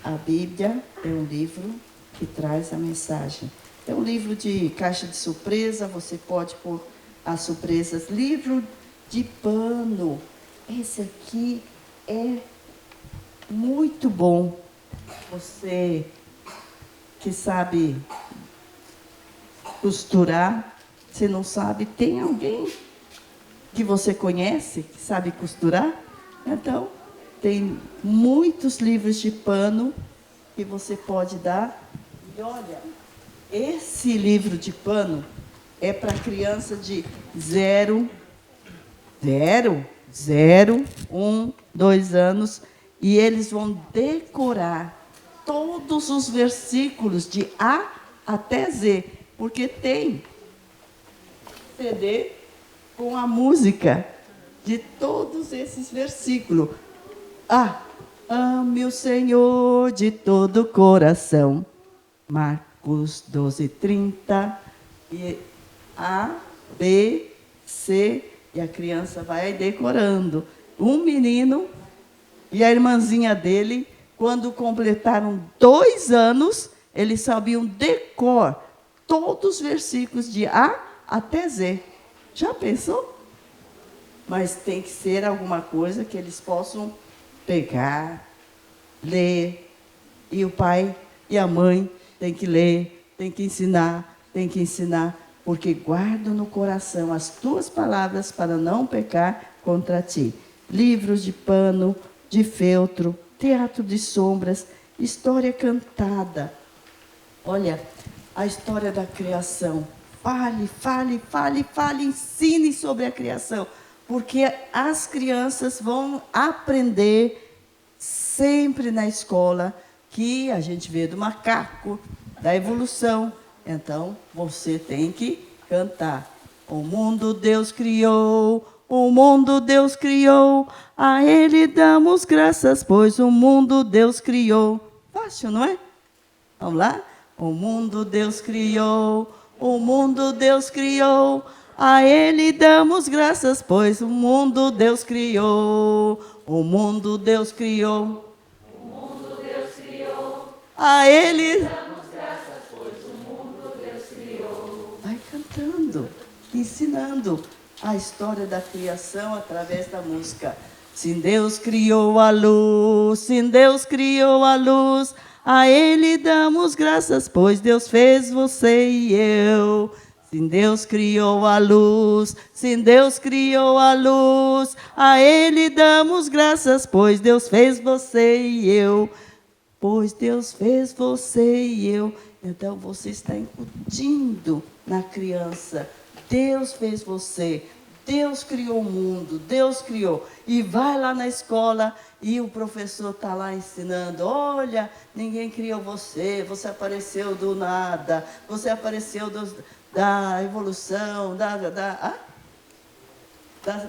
a Bíblia é um livro que traz a mensagem. É um livro de caixa de surpresa, você pode pôr as surpresas. Livro de pano. Esse aqui é muito bom. Você que sabe costurar, se não sabe, tem alguém que você conhece que sabe costurar? Então, tem muitos livros de pano que você pode dar. E olha, esse livro de pano é para criança de 0, 1, 2 anos, e eles vão decorar todos os versículos de A até Z, porque tem CD com a música de todos esses versículos. Ame o Senhor de todo o coração. Marcos 12:30. E A, B, C. E a criança vai decorando. Um menino e a irmãzinha dele, quando completaram 2 anos, eles sabiam decor todos os versículos de A até Z. Já pensou? Mas tem que ser alguma coisa que eles possam pegar, ler. E o pai e a mãe têm que ler, têm que ensinar, porque guardam no coração as tuas palavras para não pecar contra ti. Livros de pano, de feltro, teatro de sombras, história cantada. Olha, a história da criação. Fale, ensine sobre a criação. Porque as crianças vão aprender sempre na escola que a gente vê do macaco, da evolução. Então, você tem que cantar. O mundo Deus criou, a Ele damos graças, pois o mundo Deus criou. Fácil, não é? Vamos lá? O mundo Deus criou, a Ele damos graças, pois o mundo Deus criou. O mundo Deus criou. A Ele damos graças, pois o mundo Deus criou. Vai cantando, ensinando. a história da criação através da música. Se Deus criou a luz, se Deus criou a luz, a Ele damos graças, pois Deus fez você e eu. Se Deus criou a luz, se Deus criou a luz, a Ele damos graças, pois Deus fez você e eu. Pois Deus fez você e eu. Então você está incutindo na criança. Deus fez você. Deus criou o mundo. Deus criou. E vai lá na escola e o professor está lá ensinando. Olha, ninguém criou você. Você apareceu do nada. Você apareceu da evolução,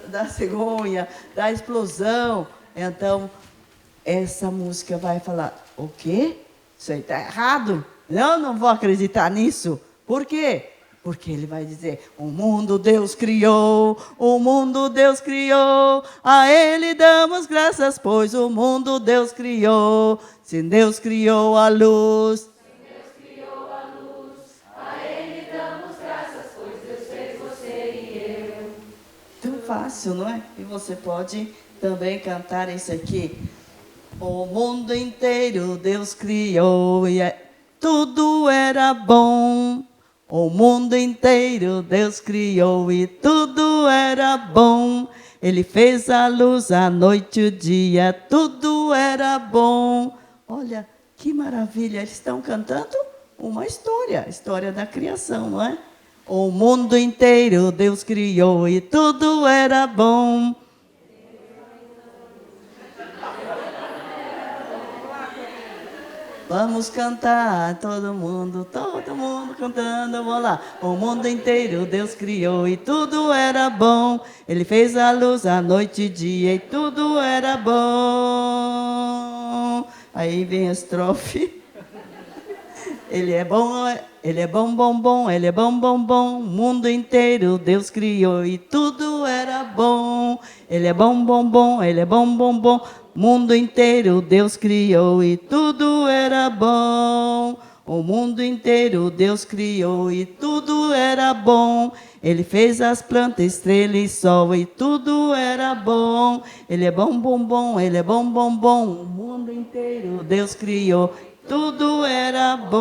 da cegonha, da explosão. Então, essa música vai falar, o quê? Isso aí está errado. Não vou acreditar nisso. Por quê? Porque ele vai dizer, o mundo Deus criou, a Ele damos graças, pois o mundo Deus criou. Se Deus criou a luz, a Ele damos graças, pois Deus fez você e eu. Tão fácil, não é? E você pode também cantar isso aqui. O mundo inteiro Deus criou e tudo era bom. O mundo inteiro Deus criou e tudo era bom. Ele fez a luz, a noite, o dia, tudo era bom. Olha, que maravilha, eles estão cantando uma história, a história da criação, não é? O mundo inteiro Deus criou e tudo era bom. Vamos cantar, todo mundo cantando, vamos lá. O mundo inteiro Deus criou e tudo era bom. Ele fez a luz, a noite e dia e tudo era bom. Aí vem a estrofe. Ele é bom, ele é bom, bom, bom, ele é bom, bom, bom. O mundo inteiro Deus criou e tudo era bom. Ele é bom, bom, bom, ele é bom, bom, bom. Mundo inteiro Deus criou e tudo era bom. O mundo inteiro Deus criou e tudo era bom. Ele fez as plantas, estrela e sol e tudo era bom. Ele é bom, bom, bom, ele é bom, bom, bom. O mundo inteiro Deus criou, tudo era bom.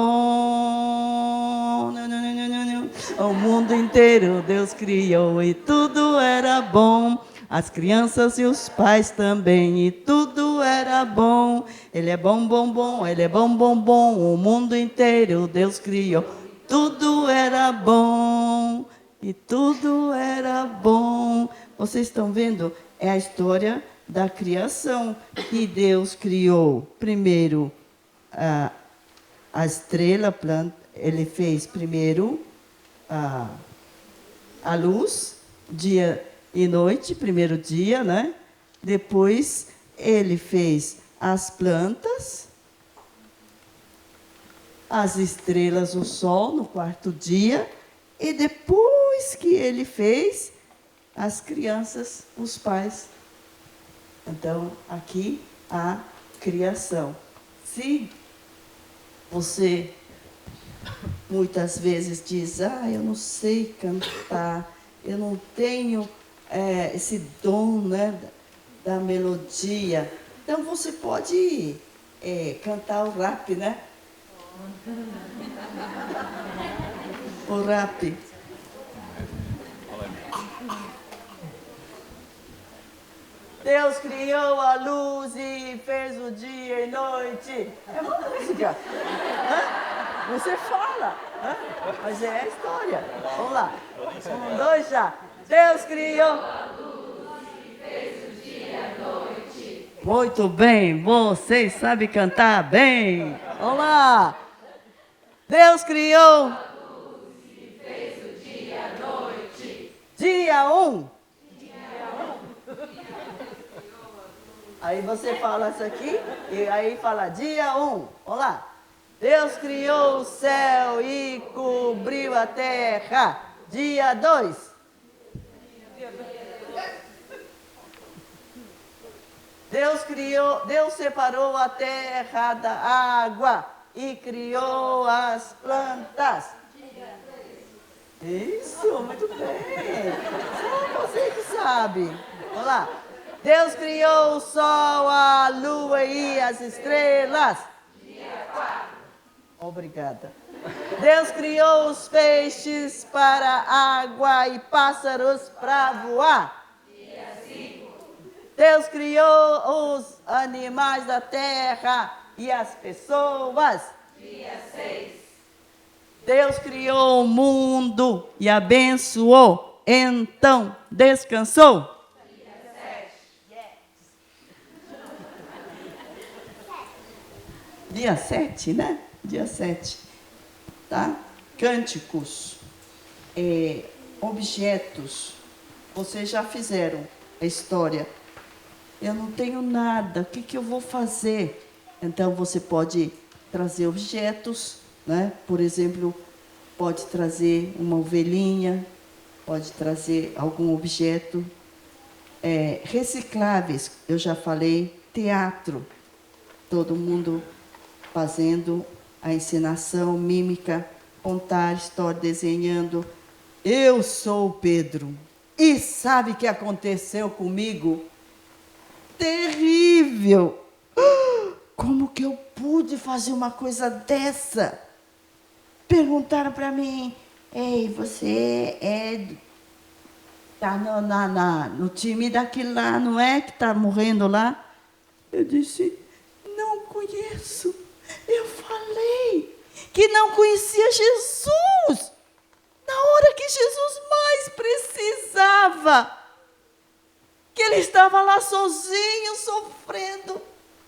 O mundo inteiro Deus criou e tudo era bom. As crianças e os pais também, e tudo era bom. Ele é bom, bom, bom, ele é bom, bom, bom. O mundo inteiro Deus criou, tudo era bom, e tudo era bom. Vocês estão vendo? É a história da criação, que Deus criou primeiro a estrela, a planta. Ele fez primeiro a luz, dia e noite, primeiro dia, né? Depois ele fez as plantas, as estrelas, o sol no quarto dia, e depois que ele fez as crianças, os pais. Então, aqui a criação. Se você muitas vezes diz, eu não sei cantar, eu não tenho esse dom, né, da melodia. Então você pode cantar o rap, né? O rap. Deus criou a luz e fez o dia e noite. É uma música. Você fala. Mas é a história. Vamos lá. 1, 2, já. Deus criou a luz e fez o dia e a noite. Muito bem, vocês sabem cantar bem. Vamos lá. Deus criou a luz e fez o dia e a noite. Dia 1. Aí você fala isso aqui e aí fala dia 1. Vamos lá. Deus criou o céu e cobriu a terra. Dia 2. Deus separou a terra da água e criou as plantas. Isso, muito bem. Só você que sabe. Vamos lá. Deus criou o sol, a lua e as estrelas. Dia 4. Obrigada. Deus criou os peixes para a água e pássaros para voar. Dia 5. Deus criou os animais da terra e as pessoas. Dia 6. Deus criou o mundo e abençoou, então descansou. Dia 7. Dia 7, né? Dia 7. Tá? Cânticos, objetos. Vocês já fizeram a história. Eu não tenho nada, o que eu vou fazer? Então você pode trazer objetos, né? Por exemplo, pode trazer uma ovelhinha, pode trazer algum objeto. Recicláveis, eu já falei. Teatro, todo mundo fazendo a encenação, mímica, contar história, desenhando. Eu sou o Pedro. E sabe o que aconteceu comigo? Terrível! Como que eu pude fazer uma coisa dessa? Perguntaram para mim, ei, você tá no time daquele lá, não é? Que está morrendo lá? Eu disse, não conheço. Eu falei que não conhecia Jesus. Na hora que Jesus mais precisava. Que ele estava lá sozinho, sofrendo.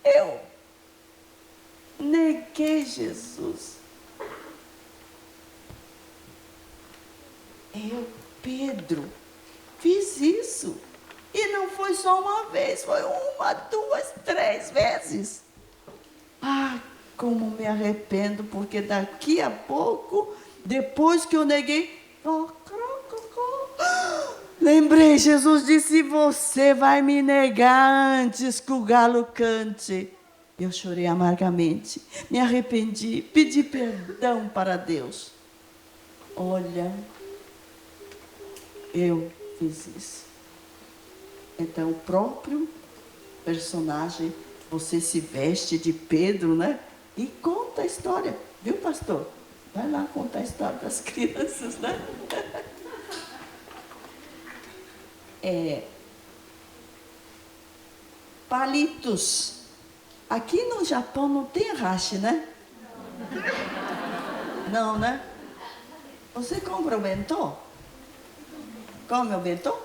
Eu neguei Jesus. Eu, Pedro, fiz isso. E não foi só uma vez, foi 1, 2, 3 vezes. Ah, como me arrependo, porque daqui a pouco, depois que eu neguei, lembrei, Jesus disse, você vai me negar antes que o galo cante. Eu chorei amargamente, me arrependi, pedi perdão para Deus. Olha, eu fiz isso. Então, o próprio personagem, você se veste de Pedro, né? E conta a história, viu, pastor? Vai lá contar a história das crianças, né? Palitos. Aqui no Japão não tem hashi, né? Não, né? Você compra o bentô? Come o bentô?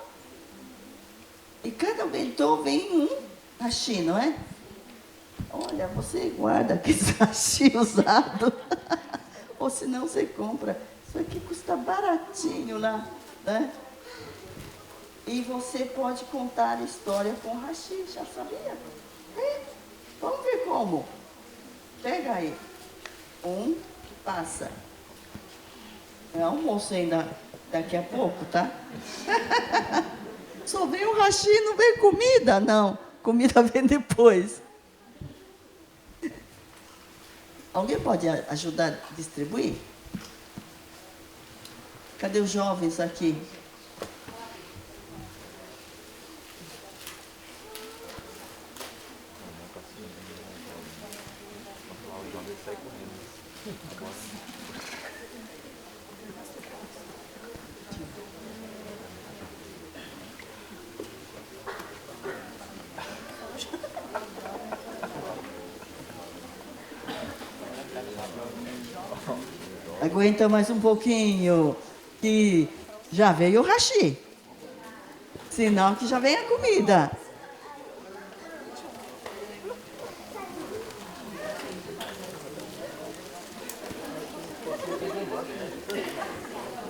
E cada bentô vem um hashi, não é? Olha, você guarda aquele hashi usado. Ou senão você compra. Isso aqui custa baratinho lá, né? E você pode contar a história com hashi, já sabia? Vamos ver como. Pega aí. Passa. É almoço ainda daqui a pouco, tá? Só vem o hashi, não vem comida? Não, comida vem depois. Alguém pode ajudar a distribuir? Cadê os jovens aqui? Aguenta mais um pouquinho, que já veio o hashi. Senão que já vem a comida.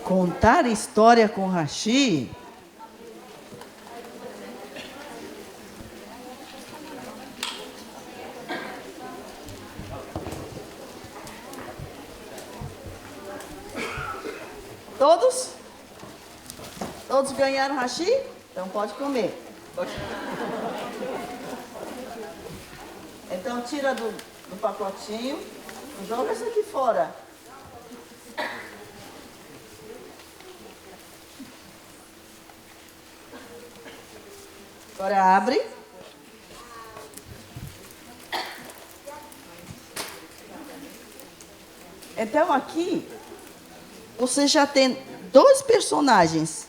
Contar história com hashi. Todos? Todos ganharam hashi? Então pode comer. Então tira do pacotinho, joga isso aqui fora. Agora abre. Então aqui você já tem dois personagens.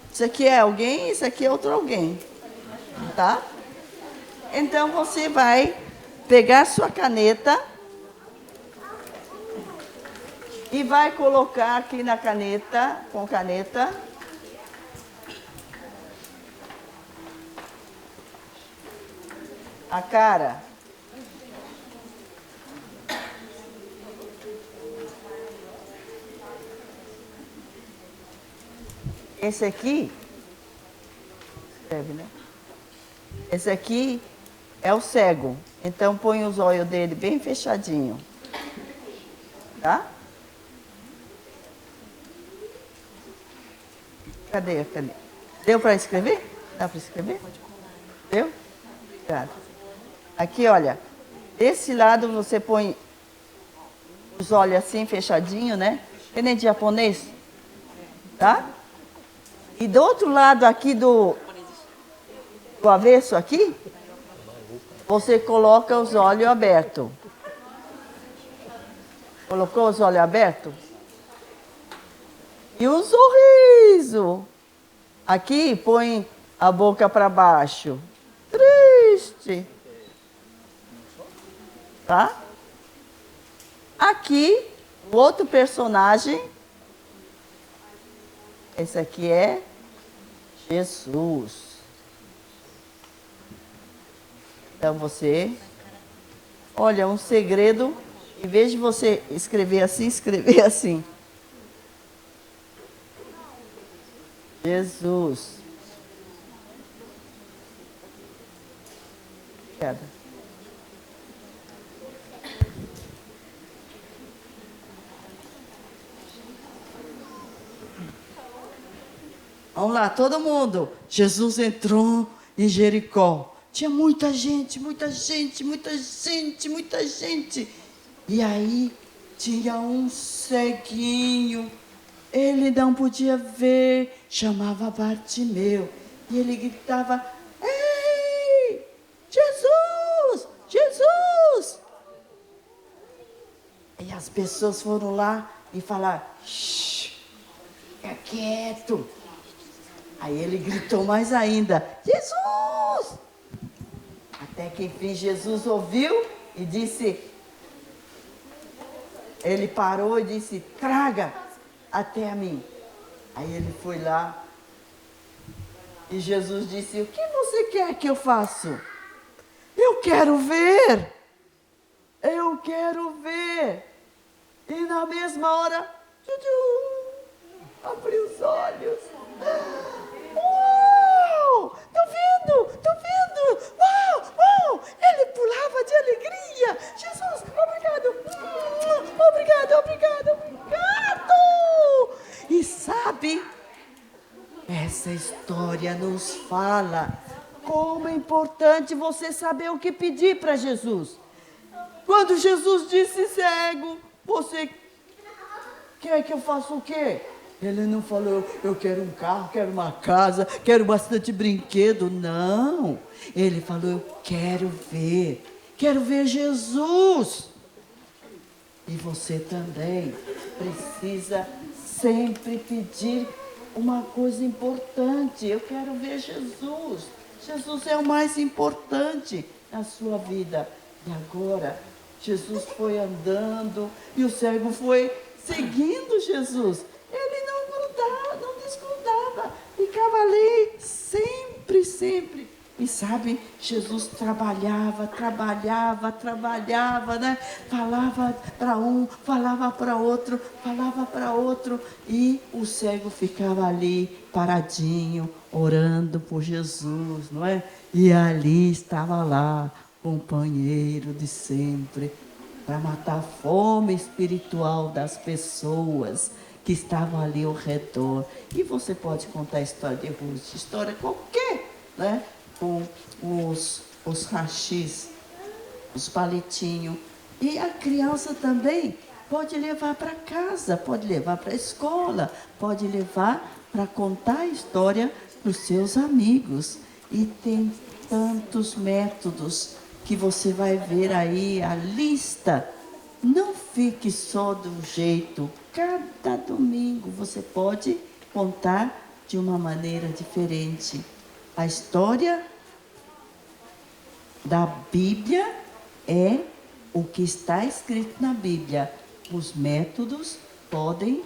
Isso aqui é alguém, isso aqui é outro alguém. Tá? Então você vai pegar sua caneta e vai colocar aqui na caneta, com caneta, a cara. Esse aqui, escreve, né? Esse aqui é o cego. Então põe os olhos dele bem fechadinho. Tá? Cadê? Deu para escrever? Dá para escrever? Deu? Obrigada. Aqui, olha. Desse lado você põe os olhos assim, fechadinho, né? Que nem de japonês. Tá? E do outro lado aqui do avesso aqui, você coloca os olhos abertos. Colocou os olhos abertos? E um sorriso. Aqui põe a boca para baixo. Triste. Tá? Aqui, o outro personagem. Esse aqui é Jesus. Então você, olha, um segredo, em vez de você escrever assim, escrever assim. Jesus. Obrigada. Vamos lá, todo mundo. Jesus entrou em Jericó. Tinha muita gente, muita gente, muita gente, muita gente. E aí tinha um ceguinho. Ele não podia ver, chamava Bartimeu. E ele gritava: ei, Jesus, Jesus! E as pessoas foram lá e falaram: shh, fica quieto. Aí ele gritou mais ainda: Jesus! Até que enfim Jesus ouviu e disse, ele parou e disse: traga até a mim. Aí ele foi lá e Jesus disse: o que você quer que eu faça? Eu quero ver. Eu quero ver. E na mesma hora, abriu os olhos. Uau! Tô vendo! Tô vendo! Uau! Uau! Ele pulava de alegria! Jesus, obrigado! Obrigado, obrigado, obrigado! E sabe, essa história nos fala como é importante você saber o que pedir para Jesus. Quando Jesus disse cego, você quer que eu faça o quê? Ele não falou: eu quero um carro, quero uma casa, quero bastante brinquedo. Não. Ele falou: eu quero ver Jesus. E você também precisa sempre pedir uma coisa importante. Eu quero ver Jesus. Jesus é o mais importante na sua vida. E agora, Jesus foi andando e o cego foi seguindo Jesus. Ele não grudava, não desgrudava, ficava ali sempre, sempre. E sabe, Jesus trabalhava, né? Falava para um, falava para outro, e o cego ficava ali paradinho, orando por Jesus, não é? E ali estava lá, companheiro de sempre, para matar a fome espiritual das pessoas que estavam ali ao redor. E você pode contar a história de Ruth, história qualquer, né? Com os rachis, os palitinhos. E a criança também pode levar para casa, pode levar para a escola, pode levar para contar a história para os seus amigos. E tem tantos métodos que você vai ver aí a lista. Não fique só do jeito. Cada domingo você pode contar de uma maneira diferente. A história da Bíblia é o que está escrito na Bíblia. Os métodos podem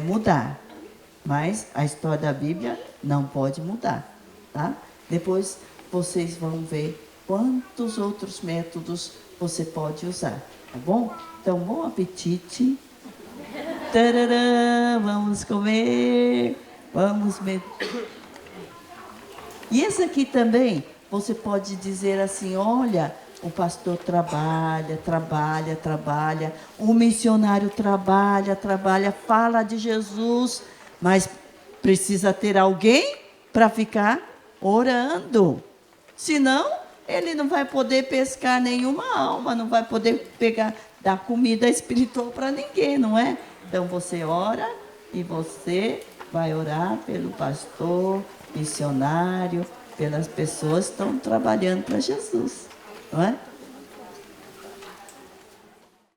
mudar, mas a história da Bíblia não pode mudar, tá? Depois vocês vão ver quantos outros métodos você pode usar, tá bom? Então, bom apetite. Tarará, vamos comer, vamos E esse aqui também, você pode dizer assim, olha, o pastor trabalha, o missionário trabalha, fala de Jesus, mas precisa ter alguém para ficar orando. Senão, ele não vai poder pescar nenhuma alma, não vai poder dar comida espiritual para ninguém, não é? Então você ora e você vai orar pelo pastor, missionário, pelas pessoas que estão trabalhando para Jesus, não é?